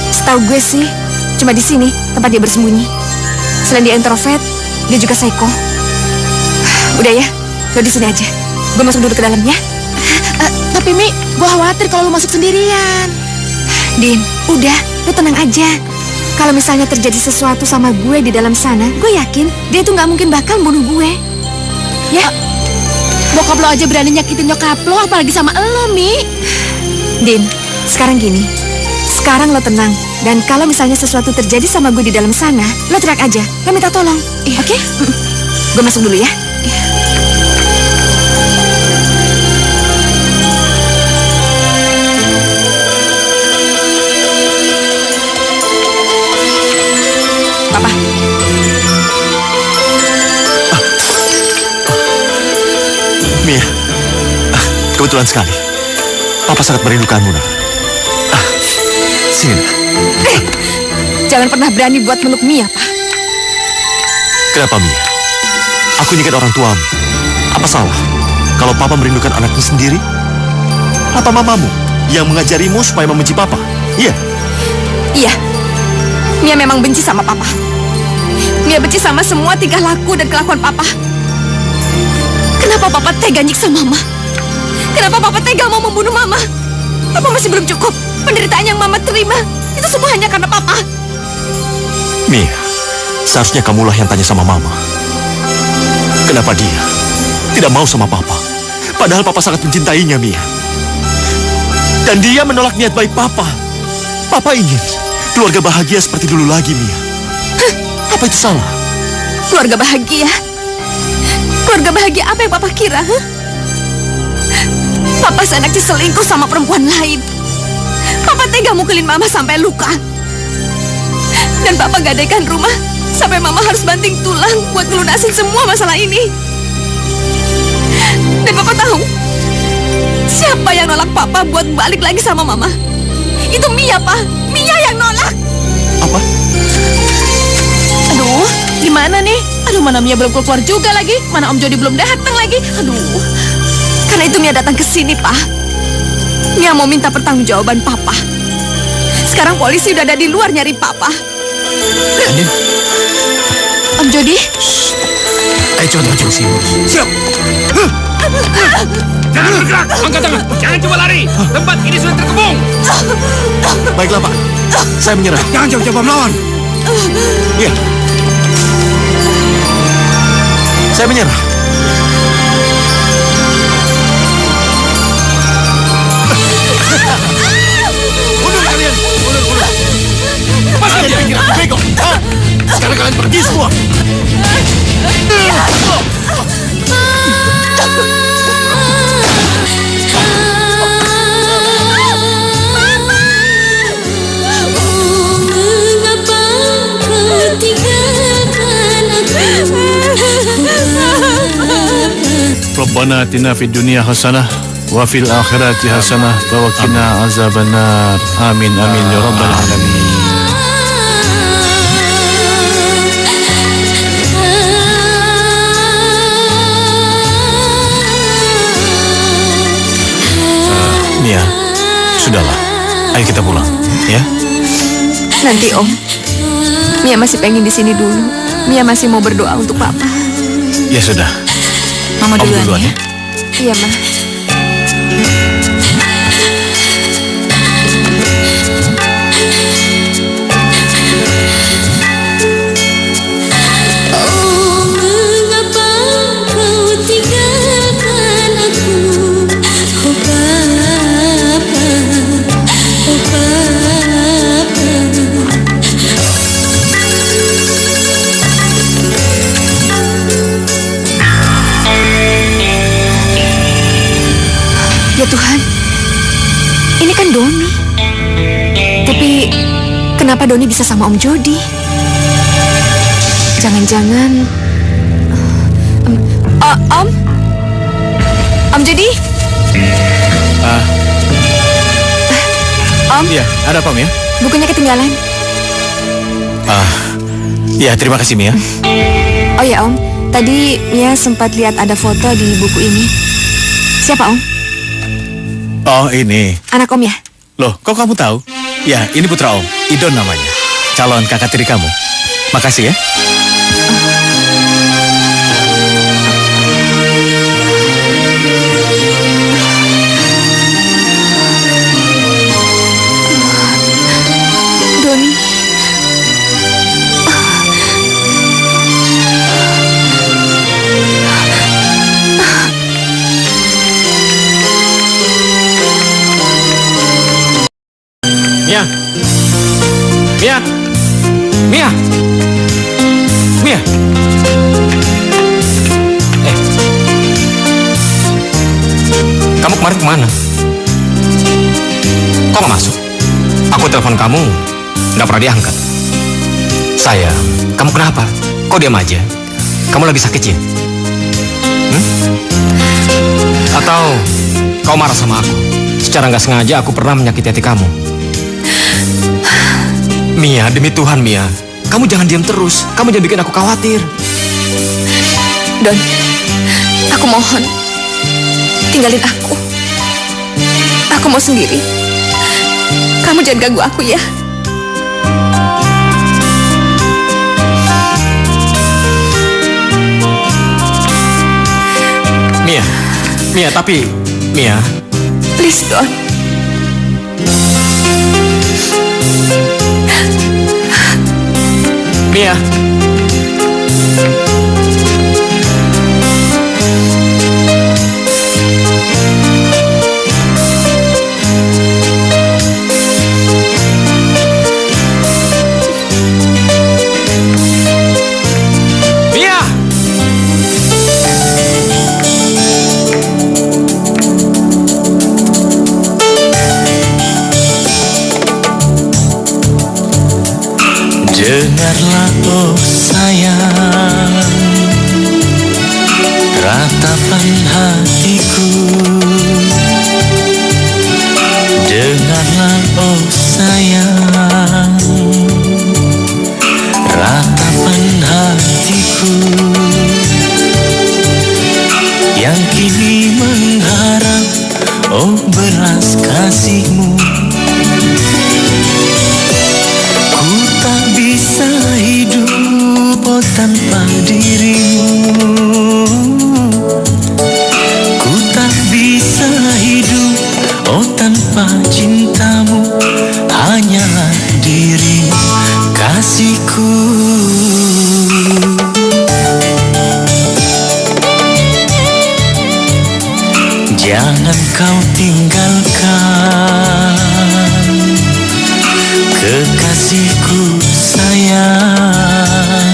setahu gue sih cuma di sini tempat dia bersembunyi. Selain dia introvert, dia juga psycho. Udah ya, lo di sini aja. Gue masuk dulu ke dalam ya. Tapi Mi, gue khawatir kalau lo masuk sendirian. Din, udah, lo tenang aja. Kalau misalnya terjadi sesuatu sama gue di dalam sana, gue yakin dia tuh nggak mungkin bakal bunuh gue. Ya, Bokap lo aja berani nyakitin nyokap lo, apalagi sama lo, Mi. Din, sekarang gini. Sekarang lo tenang. Dan kalau misalnya sesuatu terjadi sama gue di dalam sana, lo teriak aja. Lo minta tolong. Oke? Gue masuk dulu ya. Papa. Mia, kebetulan sekali. Papa sangat merindukanmu, nak. Sini, nak. Jangan pernah berani buat meluk Mia, Pak. Kenapa, Mia? Aku ingat orang tuamu. Apa salah kalau Papa merindukan anaknya sendiri? Apa mamamu yang mengajarimu supaya membenci Papa? Iya. Iya. Mia memang benci sama Papa. Mia benci sama semua tingkah laku dan kelakuan Papa. Kenapa Papa tega nyiksa Mama? Kenapa Papa tega mau membunuh Mama? Apa masih belum cukup? Penderitaan yang Mama terima itu semua hanya karena Papa. Mia, seharusnya kamulah yang tanya sama Mama. Kenapa dia tidak mau sama Papa? Padahal Papa sangat mencintainya, Mia. Dan dia menolak niat baik Papa. Papa ingin keluarga bahagia seperti dulu lagi, Mia. Apa itu salah? Keluarga bahagia? Keluarga bahagia apa yang Papa kira? Papa seenaknya selingkuh sama perempuan lain. Papa tega mukulin Mama sampai luka. Dan Papa gadaikan rumah sampai Mama harus banting tulang buat ngelunasin semua masalah ini. Dan Papa tahu siapa yang nolak Papa buat balik lagi sama Mama? Itu Mia, Pak. Mia yang nolak. Apa? Aduh, gimana nih? Aduh, mana Mia belum keluar juga lagi? Mana Om Jody belum datang lagi? Aduh. Karena itu Mia datang ke sini, Pak. Mia mau minta pertanggungjawaban Papa. Sekarang polisi udah ada di luar nyari Papa. Andin. Om Jody? Ayo coba sini. Siap. Jangan bergerak, angkat tangan. Jangan coba lari. Tempat ini sudah terkepung. Baiklah, Pak. Saya menyerah. Jangan coba-coba melawan. Iya. Saya menyerah. Rabbana atina fid dunya hasanah wa fil akhirati hasanah wa qina azabannar. Amin amin ya rabbal alamin. Mia, sudahlah. Ayo kita pulang, ya. Nanti Om, Mia masih pengen di sini dulu. Mia masih mau berdoa untuk Papa. Ya sudah. Mama Om duluan ya. Iya, Ma. Oh, mengapa kau tinggalkan aku? Oh Papa, oh Papa. Ya Tuhan, ini kan Doni. Tapi kenapa Doni bisa sama Om Jody? Jangan-jangan... Om Jody? Om, Iya, ada apa, Mia? bukunya ketinggalan. Ya, terima kasih, Mia. Oh ya Om, tadi Mia sempat lihat ada foto di buku ini. Siapa Om? Oh, ini. Anak Om ya? Loh, kok kamu tahu? Ya, ini putra Om. Idon namanya. Calon kakak tiri kamu. Makasih ya. Doni. Mia. Mia. Mia. Mia. Kamu kemarin kemana? Kok nggak masuk? Aku telepon kamu, nggak pernah diangkat. Sayang, kamu kenapa? Kok diam aja? Kamu lagi sakit ya? Atau kau marah sama aku? Secara nggak sengaja aku pernah menyakiti hati kamu. Mia, demi Tuhan Mia, kamu jangan diam terus. Kamu jangan bikin aku khawatir. Don, aku mohon, tinggalin aku. Aku mau sendiri. Kamu jangan ganggu aku ya. Mia, Mia, tapi Mia, Please, Don. Mia. Mia. Dengarlah oh sayang, ratapan hatiku. Dengarlah oh sayang, ratapan hatiku yang kini mengharap oh belas kasihmu. Ku tak bisa hidup oh tanpa dirimu. Ku tak bisa hidup oh tanpa cintamu. Hanyalah dirimu kasihku. Jangan kau tinggalkan kekasihku sayang.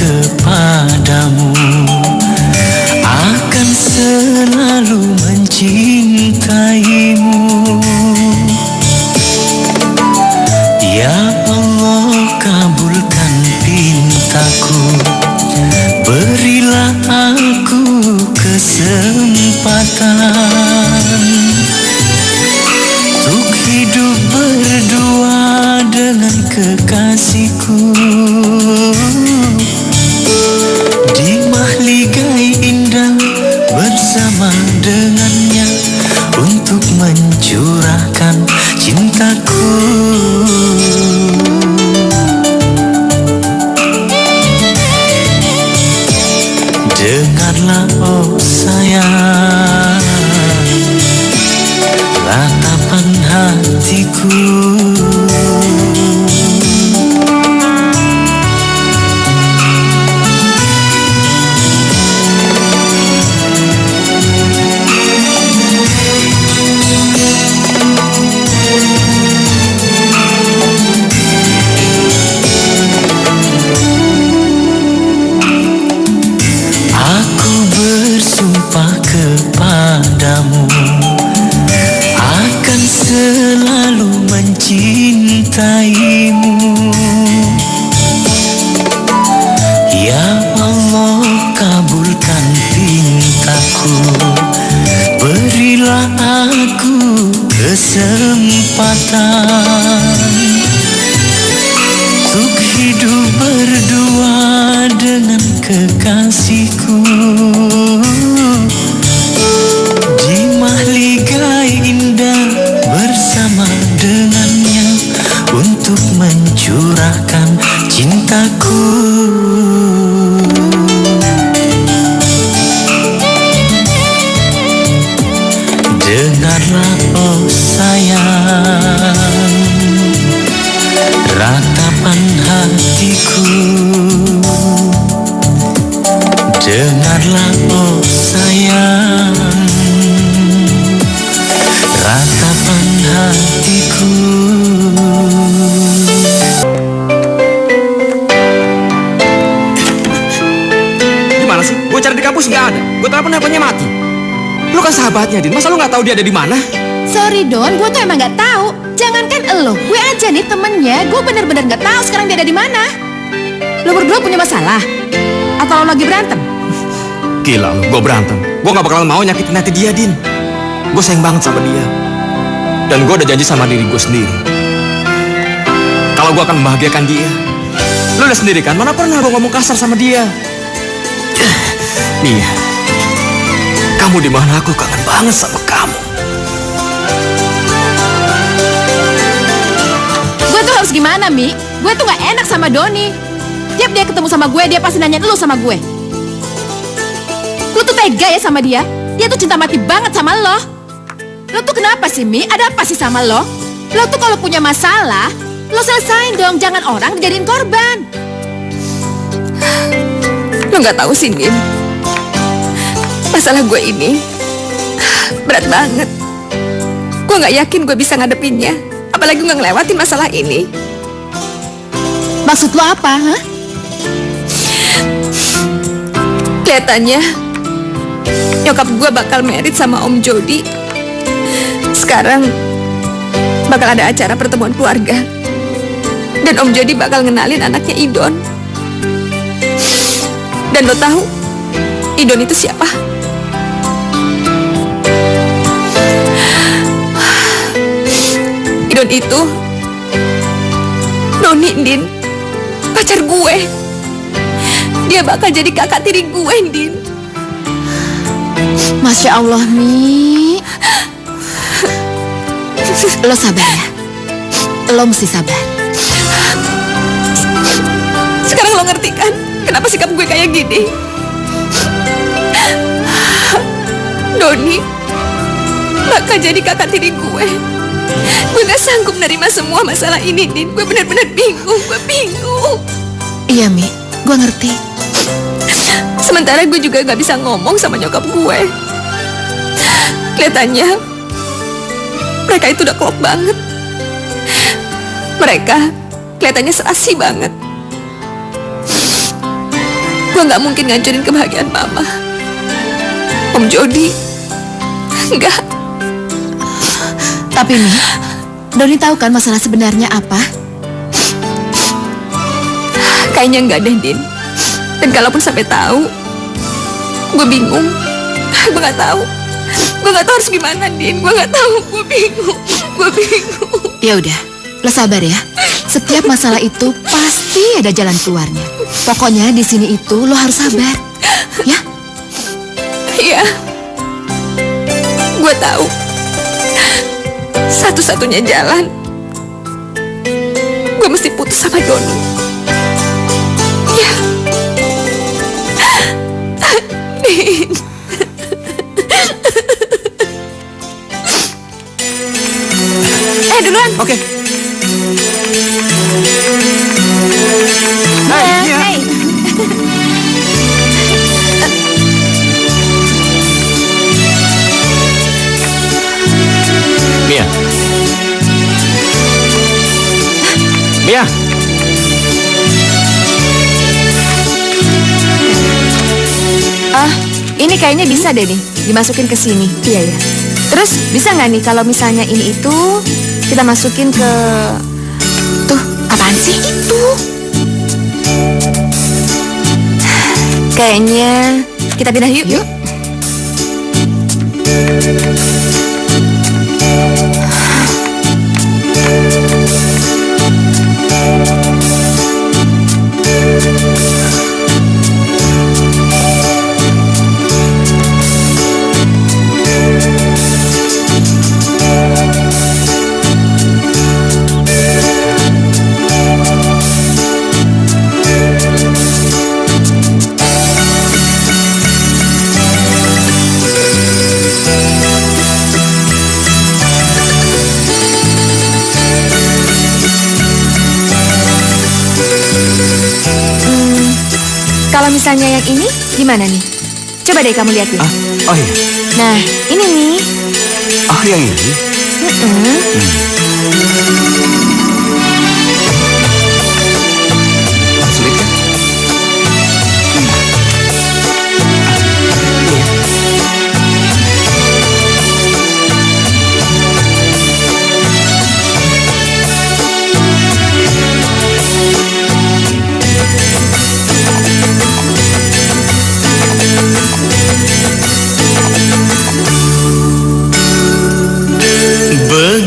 kepadamu, akan selalu mencintaimu. Ya Allah, kabulkan pintaku, berilah aku kesempatan untuk hidup berdua dengan kekasihku di mahligai indah bersama dengannya untuk mencurahkan cintaku. Dengarlah oh sayang, ratapan hatiku. Kepadamu akan selalu mencintaimu. Ya Allah, kabulkan pintaku, berilah aku kesempatan untuk hidup berdua dengan kekasihku di mahligai indah bersama dengannya untuk mencurahkan cintaku. Dengarlah oh sayang, ratapan hatiku. Dengarlah oh sayang, ratapan hatiku. Gimana sih? Gue cari di kampus nggak ada. Gue telepon handphonenya mati. Lu kan sahabatnya, Din. Masa lu nggak tahu dia ada di mana? Sorry Don, gue tuh emang nggak tahu. Jangankan elo, gue aja nih temennya, gue bener-bener nggak tahu sekarang dia ada di mana. Lo berdua punya masalah? Atau lo lagi berantem? Gila lu, gue berantem. Gue nggak bakalan mau nyakitin hati dia, Din. Gue sayang banget sama dia. Dan gue udah janji sama diri gue sendiri, kalau gue akan membahagiakan dia. Lu udah sendiri kan, mana pernah gue ngomong kasar sama dia. Nih, kamu di mana? Aku kangen banget sama kamu. Gue tuh harus gimana, Mi? Gue tuh gak enak sama Doni. Tiap dia ketemu sama gue, dia pasti nanyain lu sama gue. Lu tuh tega ya sama dia? Dia tuh cinta mati banget sama lo. Lo tuh kenapa sih, Mi? Ada apa sih sama lo? Lo tuh kalau punya masalah, lo selesain dong. Jangan orang dijadiin korban. Lo gak tahu sih, Din. Masalah gue ini berat banget. Gue gak yakin gue bisa ngadepinnya. Apalagi gue ngelewatin masalah ini. Maksud lo apa, ha? Kelihatannya nyokap gue bakal married sama Om Jody. Sekarang bakal ada acara pertemuan keluarga. Dan Om Jody bakal ngenalin anaknya Idon. Dan lo tahu Idon itu siapa? Idon itu Doni, Din. Pacar gue. Dia bakal jadi kakak tiri gue, Din. Masya Allah, Mi. Lo sabar ya. Lo mesti sabar. Sekarang lo ngerti kan kenapa sikap gue kayak gini? Doni bakal jadi kakak tiri gue. Gue gak sanggup nerima semua masalah ini, Din. Gue benar-benar bingung. Gue bingung. Iya, Mi. Gue ngerti. Sementara gue juga gak bisa ngomong sama nyokap gue. Kelihatannya mereka itu udah klop banget. Mereka kelihatannya serasi banget. Lo nggak mungkin ngancurin kebahagiaan Mama. Om Jody, enggak. Tapi Mi, Doni tahu kan masalah sebenarnya apa? Kayaknya enggak deh, Din. Dan kalaupun sampai tahu, gue bingung. Gue nggak tahu. Gue nggak tahu harus gimana, Din. Gue nggak tahu. Gue bingung. Gue bingung. Ya udah, lo sabar ya. Setiap masalah itu pasti ada jalan keluarnya. Pokoknya di sini itu lo harus sabar, ya? Iya. Gue tahu. Satu-satunya jalan, gue mesti putus sama Doni. Ya. Din. Duluan. Oke. Hai. Mia. Mia. Ini kayaknya bisa deh nih, dimasukin ke sini. Iya ya. Terus bisa nggak nih kalau misalnya ini itu kita masukin ke tuh apaan sih itu? Kayaknya kita pindah yuk. Yuk. Kalau misalnya yang ini gimana nih? Coba deh kamu liatin. Oh iya. Nah, ini nih. Oh yang ini. Sulit kan?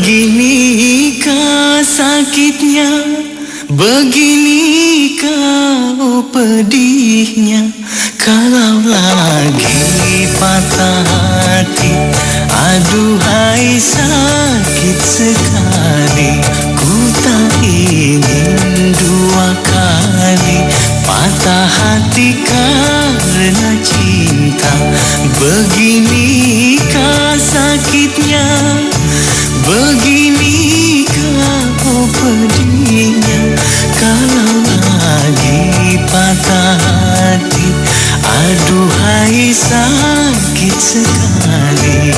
Beginikah sakitnya, beginikah pedihnya, kalau lagi patah hati. Aduhai sakit sekali, ku tak ingin dua kali patah hati karena cinta. Beginikah sakitnya, beginikah pedihnya, kalau lagi patah hati. Aduhai sakit sekali.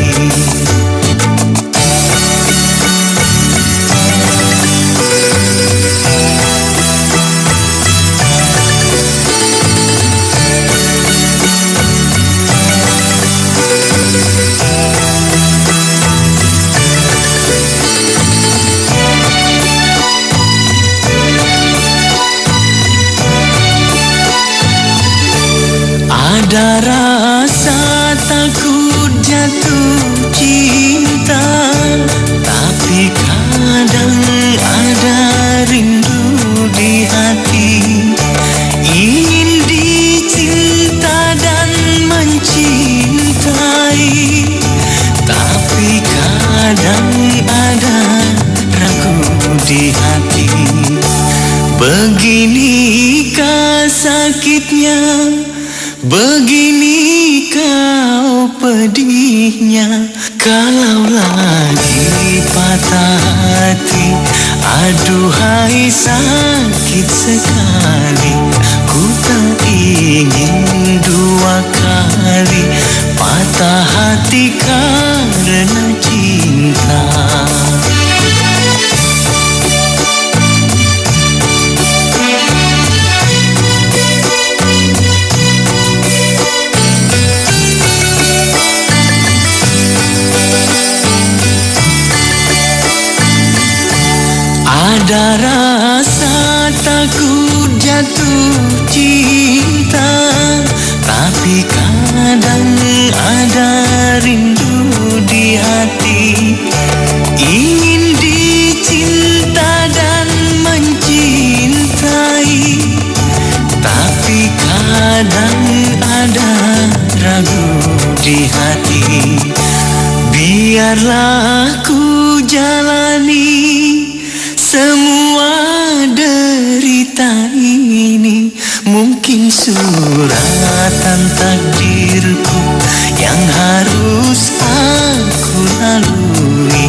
Ada rasa takut jatuh cinta, tapi kadang ada rindu di hati. Ingin dicinta dan mencintai, tapi kadang ada ragu di hati. Beginikah sakitnya, beginikah pedihnya, kalau lagi patah hati. Aduhai sakit sekali, ku tak ingin dua kali patah hati karena cinta. Ada rasa takut jatuh cinta, tapi kadang ada rindu di hati, ingin dicinta dan mencintai, tapi kadang ada ragu di hati. Biarlah ku jalani semua derita ini, mungkin suratan takdirku yang harus aku lalui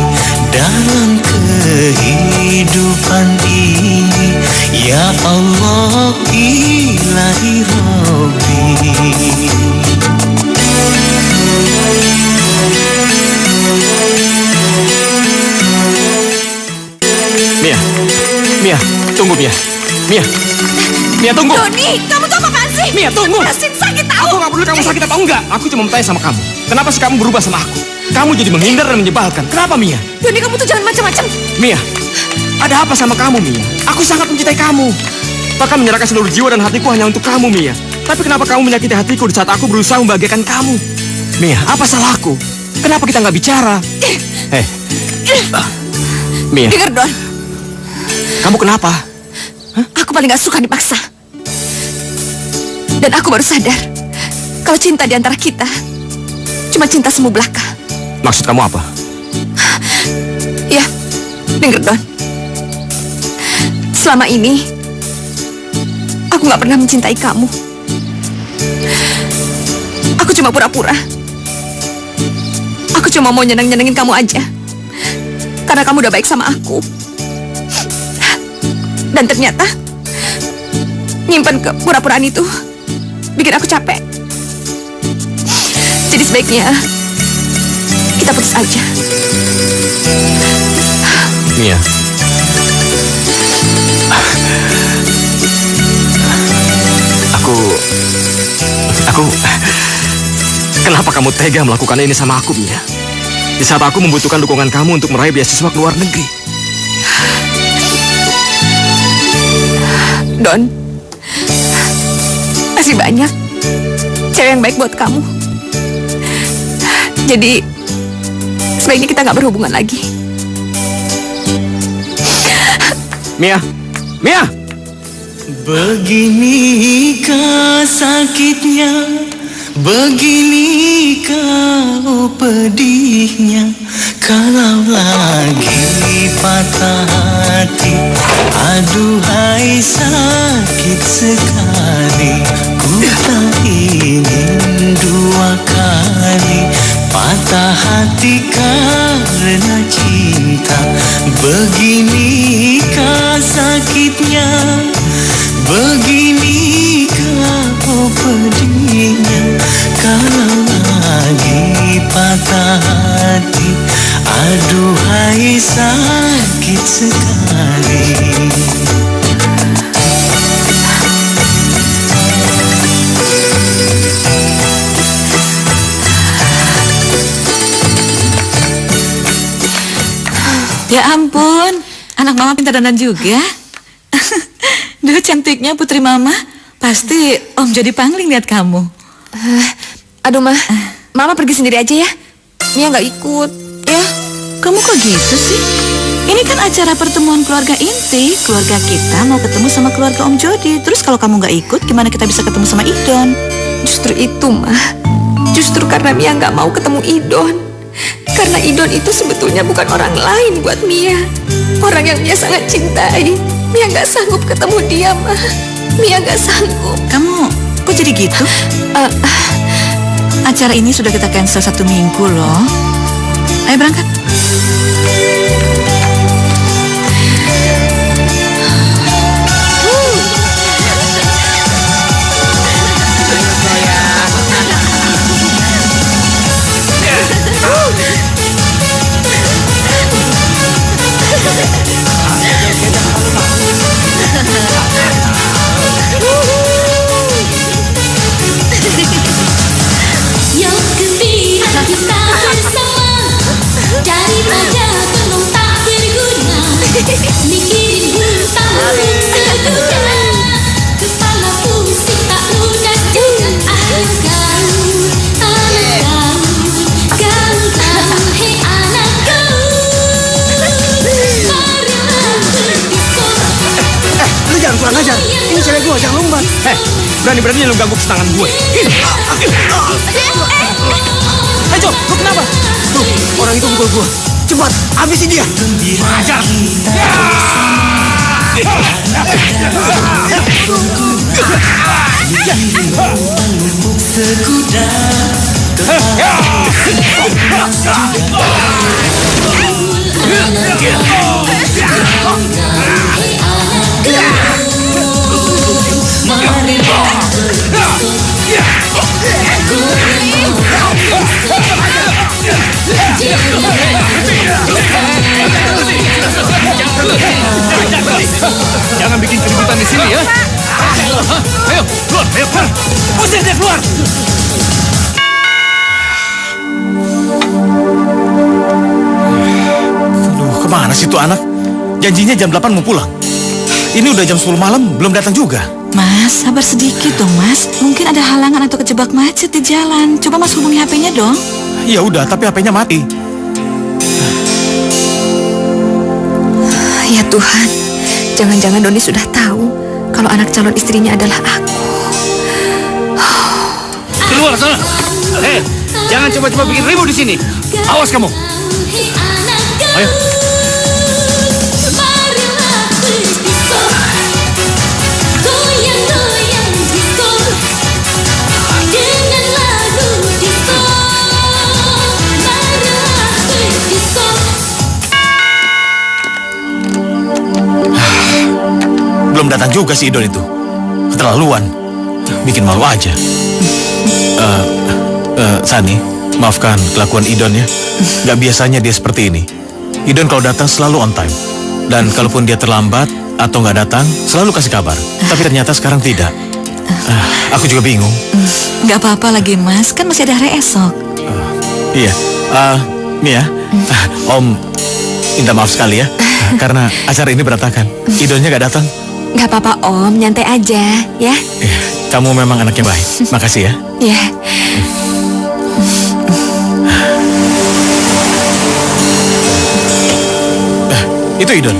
dalam kehidupan ini. Ya Allah, ilahi Rabbi. Mia, tunggu Mia. Mia, tunggu. Doni, kamu tuh apaan sih? Mia, tunggu. Rasin sakit tahu. Aku gak peduli kamu sakit apa enggak. Aku cuma bertanya sama kamu. Kenapa sih kamu berubah sama aku? Kamu jadi menghindar dan menyebalkan. Kenapa Mia? Doni, kamu tuh jangan macam-macam. Mia, ada apa sama kamu Mia? Aku sangat mencintai kamu. Bahkan menyerahkan seluruh jiwa dan hatiku hanya untuk kamu Mia. Tapi kenapa kamu menyakiti hatiku di saat aku berusaha membahagiakan kamu? Mia, apa salahku? Kenapa kita nggak bicara? Mia. Dengar Don. Kamu kenapa? Aku paling gak suka dipaksa. Dan aku baru sadar kalau cinta di antara kita cuma cinta semu belaka. Maksud kamu apa? Ya, denger Don. Selama ini aku gak pernah mencintai kamu. Aku cuma pura-pura. Aku cuma mau nyeneng-nyenengin kamu aja karena kamu udah baik sama aku. Dan ternyata nyimpan kepura-puraan itu bikin aku capek. Jadi sebaiknya kita putus aja. Mia. Aku kenapa kamu tega melakukan ini sama aku, Mia? Di saat aku membutuhkan dukungan kamu untuk meraih beasiswa ke luar negeri. Don, masih banyak cewek yang baik buat kamu. Jadi sebaiknya kita gak berhubungan lagi. Mia, Mia. Beginikah sakitnya, beginikah pedihnya, kalau lagi patah hati. Aduhai sakit sekali, ku tak ingin dua kali patah hati karena cinta. Beginikah sakitnya, beginikah pedihnya, kalau lagi patah hati. Aduhai sakit sekali. Ya ampun, anak mama pintar dandan juga. Duh, cantiknya putri mama. Pasti om jadi pangling lihat kamu. Aduh mah, mama pergi sendiri aja ya. Mia gak ikut ya. Kamu kok gitu sih? Ini kan acara pertemuan keluarga inti. Keluarga kita mau ketemu sama keluarga Om Jody. Terus kalau kamu gak ikut, gimana kita bisa ketemu sama Idon? Justru itu mah, justru karena Mia gak mau ketemu Idon. Karena Idon itu sebetulnya bukan orang lain buat Mia. Orang yang Mia sangat cintai. Mia gak sanggup ketemu dia mah. Mia gak sanggup. Kamu kok jadi gitu? Acara ini sudah kita cancel 1 minggu loh. Ayo berangkat. Yuk gembira kita bersama, daripada penumpang Lu jangan kurang ajar. Ini cewek gua, jangan lumbat. Berani-beraninya lu ganggu kesenangan gue. Ayo, lu kenapa? Tuh, orang itu pukul gua. Cepat, habisi dia. Ajar. Jangan bikin keributan di sini ya. Ayo, keluar, ayo keluar. Usir dia keluar. Aduh, kemana sih tuh anak? Janjinya jam 8 mau pulang. Ini udah jam 10 malam, belum datang juga. Mas, sabar sedikit dong, Mas. Mungkin ada halangan atau kejebak macet di jalan. Coba Mas hubungi HP-nya dong. Ya udah, tapi HP-nya mati. Ya Tuhan, jangan-jangan Doni sudah tahu kalau anak calon istrinya adalah aku. Keluar sana. Jangan coba-coba bikin ribut di sini. Awas kamu. Ayo. Belum datang juga si Idon itu. Keterlaluan. Bikin malu aja. Sani, maafkan kelakuan Idon ya. Gak biasanya dia seperti ini. Idon kalau datang selalu on time. Dan kalaupun dia terlambat atau gak datang, selalu kasih kabar. Tapi ternyata sekarang tidak. Aku juga bingung. Gak apa-apa lagi, Mas. Kan masih ada hari esok. Iya. Mia, Om minta maaf sekali ya. Karena acara ini berantakan. Idonnya gak datang. Gak apa-apa Om, nyantai aja ya. Kamu memang anaknya baik. Makasih ya. Ya. Itu Idon.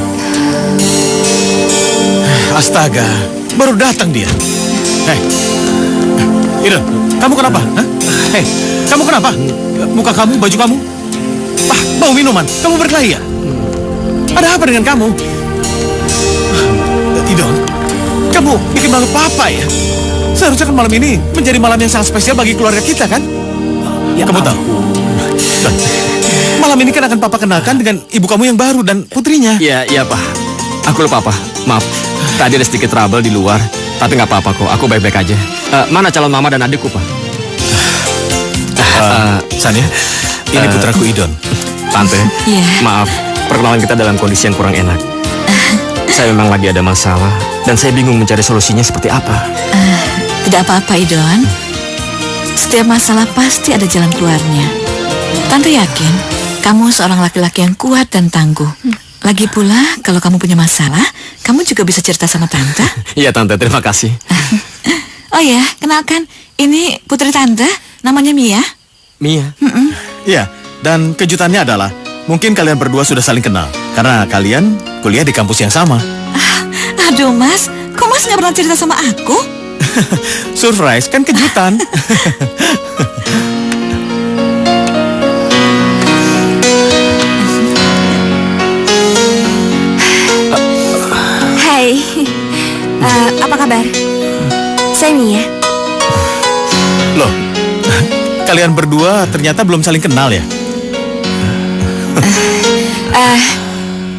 Astaga, baru datang dia. Hei, Idon, kamu kenapa? Hei, kamu kenapa? Muka kamu, baju kamu. Bau minuman, kamu berkelahi ya? Ada apa dengan kamu? Idon, kamu bikin malu papa ya? Seharusnya kan malam ini menjadi malam yang sangat spesial bagi keluarga kita kan? Ya, kamu tahu. Malam ini kan akan papa kenalkan dengan ibu kamu yang baru dan putrinya. Iya Pak. Aku lupa Pak. Maaf. Tadi ada sedikit trouble di luar. Tapi nggak apa-apa kok. Aku baik-baik aja. Mana calon mama dan adikku Pak? San ya, ini putraku Idon. Tante, Iya. maaf. Perkenalan kita dalam kondisi yang kurang enak. Saya memang lagi ada masalah dan saya bingung mencari solusinya seperti apa. Tidak apa-apa, Idon. Setiap masalah pasti ada jalan keluarnya. Tante yakin kamu seorang laki-laki yang kuat dan tangguh. Lagi pula, kalau kamu punya masalah, kamu juga bisa cerita sama Tante. Iya Tante, terima kasih. Oh ya, kenalkan, ini putri Tante, namanya Mia. Mia? Iya, dan kejutannya adalah mungkin kalian berdua sudah saling kenal karena kalian kuliah di kampus yang sama. Aduh Mas, kok Mas nggak pernah cerita sama aku? Surprise, kan kejutan. Hai, apa kabar? Saya Mia. Loh, kalian berdua ternyata belum saling kenal ya?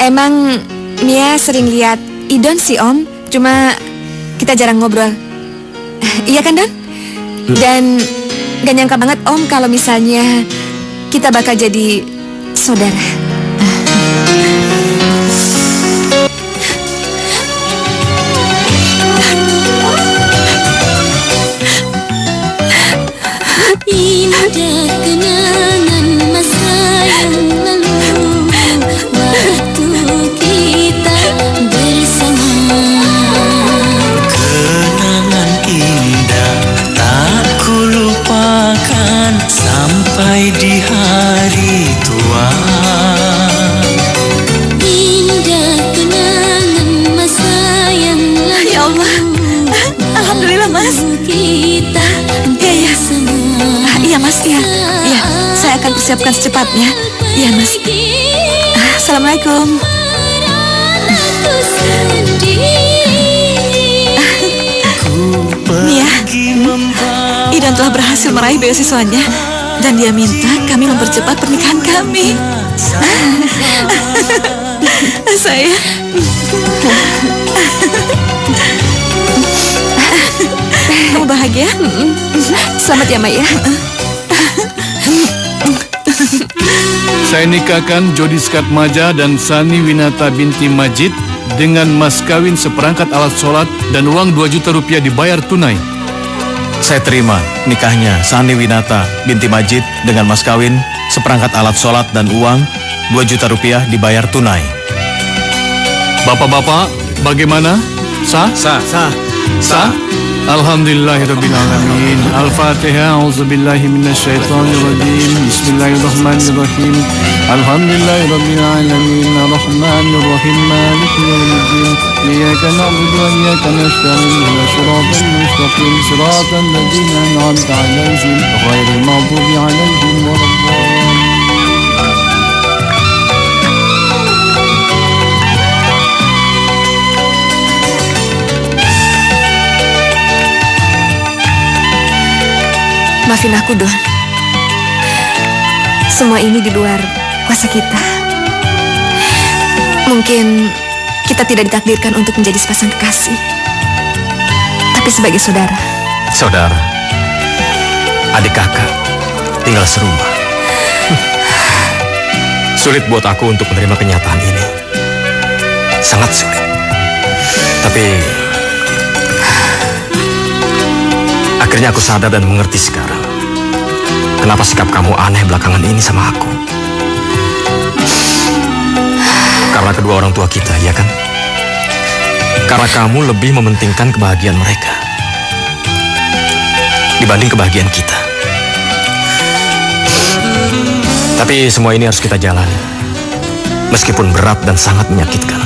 Emang Mia sering lihat Idon sih Om, cuma kita jarang ngobrol. Iya kan Don? Dan gak nyangka banget Om kalau misalnya kita bakal jadi saudara. Indah kenangan masa yang lalu, waktu kita bersama. Alhamdulillah, Mas. Iya. Iya, Mas. Iya. Saya akan persiapkan secepatnya. Iya, Mas. Assalamualaikum. Nia, Idan telah berhasil meraih beasiswanya dan dia minta kami mempercepat pernikahan kami. Saya kamu bahagia? Selamat ya, Maya. Saya nikahkan Jody Skatmaja dan Sani Winata binti Majid dengan mas kawin seperangkat alat sholat dan uang 2 juta rupiah dibayar tunai. Saya terima nikahnya Sani Winata binti Majid dengan mas kawin, seperangkat alat sholat dan uang 2 juta rupiah dibayar tunai. Bapak-bapak, bagaimana? Sah? Sah? Alhamdulillahirabbil alamin. Al-Fatihah. A'udzubillahi minasyaitonirrajim. Bismillahirrahmanirrahim. Alhamdulillahirabbil alamin. Arrahmanirrahim. Maliki yaumiddin. Iyyaka na'budu wa iyyaka nasta'in. Ihdinas siratal mustaqim. Siratal ladzina an'amta 'alaihim ghairil maghdubi 'alaihim waladdallin. Maafin aku, Don. Semua ini di luar kuasa kita. Mungkin kita tidak ditakdirkan untuk menjadi sepasang kekasih, tapi sebagai saudara. Saudara, adik kakak, tinggal serumah. Sulit buat aku untuk menerima kenyataan ini. Sangat sulit. Tapi akhirnya aku sadar dan mengerti sekarang kenapa sikap kamu aneh belakangan ini sama aku. Karena kedua orang tua kita, ya kan? Karena kamu lebih mementingkan kebahagiaan mereka dibanding kebahagiaan kita. Tapi semua ini harus kita jalani, meskipun berat dan sangat menyakitkan.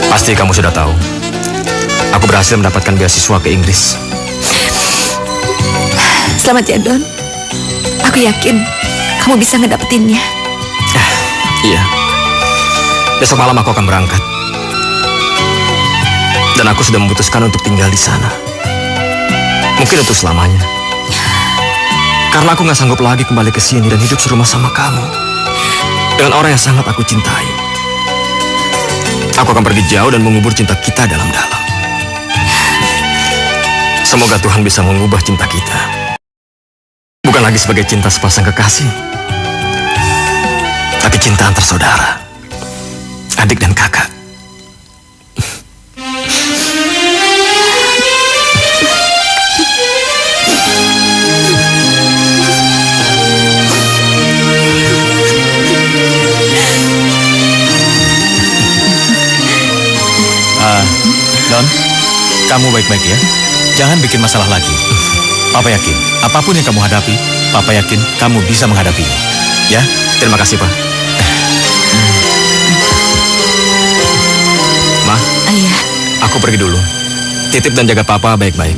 Pasti kamu sudah tahu, aku berhasil mendapatkan beasiswa ke Inggris. Selamat ya, Don. Aku yakin kamu bisa ngedapetinnya. Iya. Besok malam aku akan berangkat. Dan aku sudah memutuskan untuk tinggal di sana. Mungkin untuk selamanya. Karena aku gak sanggup lagi kembali ke sini dan hidup serumah sama kamu. Dengan orang yang sangat aku cintai. Aku akan pergi jauh dan mengubur cinta kita dalam-dalam. Semoga Tuhan bisa mengubah cinta kita. Bukan lagi sebagai cinta sepasang kekasih, tapi cinta antar saudara, adik dan kakak. Don, kamu baik-baik ya. Jangan bikin masalah lagi. Papa yakin, apapun yang kamu hadapi, Papa yakin kamu bisa menghadapinya. Ya? Terima kasih, Pak. Ma, Ayah. aku pergi dulu. Titip dan jaga Papa baik-baik.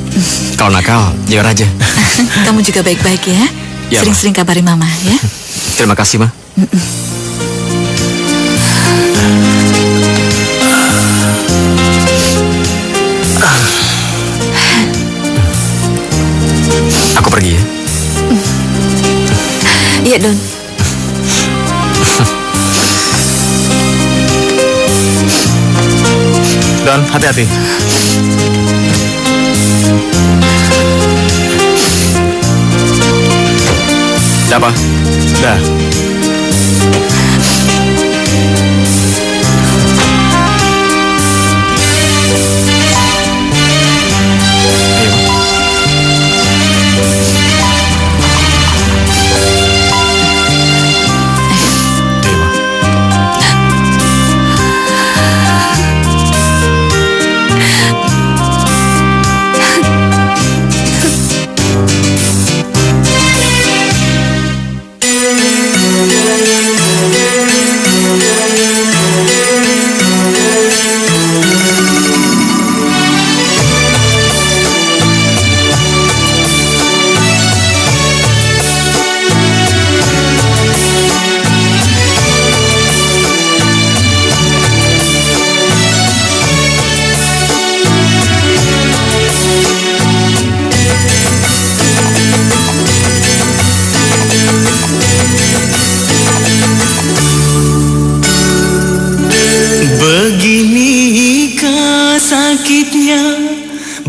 Kalau nakal, jangan aja. Kamu juga baik-baik ya. Ya, Sering-sering kabari Mama ya. Terima kasih, Ma. Aku pergi ya. Iya, Don. Don, hati-hati. Udah, Pak? Udah.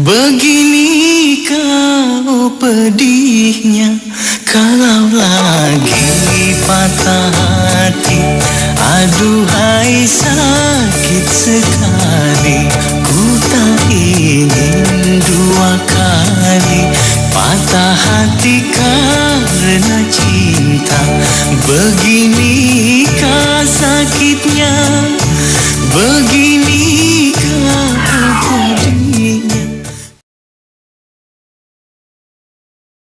Beginikah oh pedihnya kalau lagi patah hati. Aduhai sakit sekali, ku tak ingin dua kali patah hati karena cinta. Beginikah sakitnya,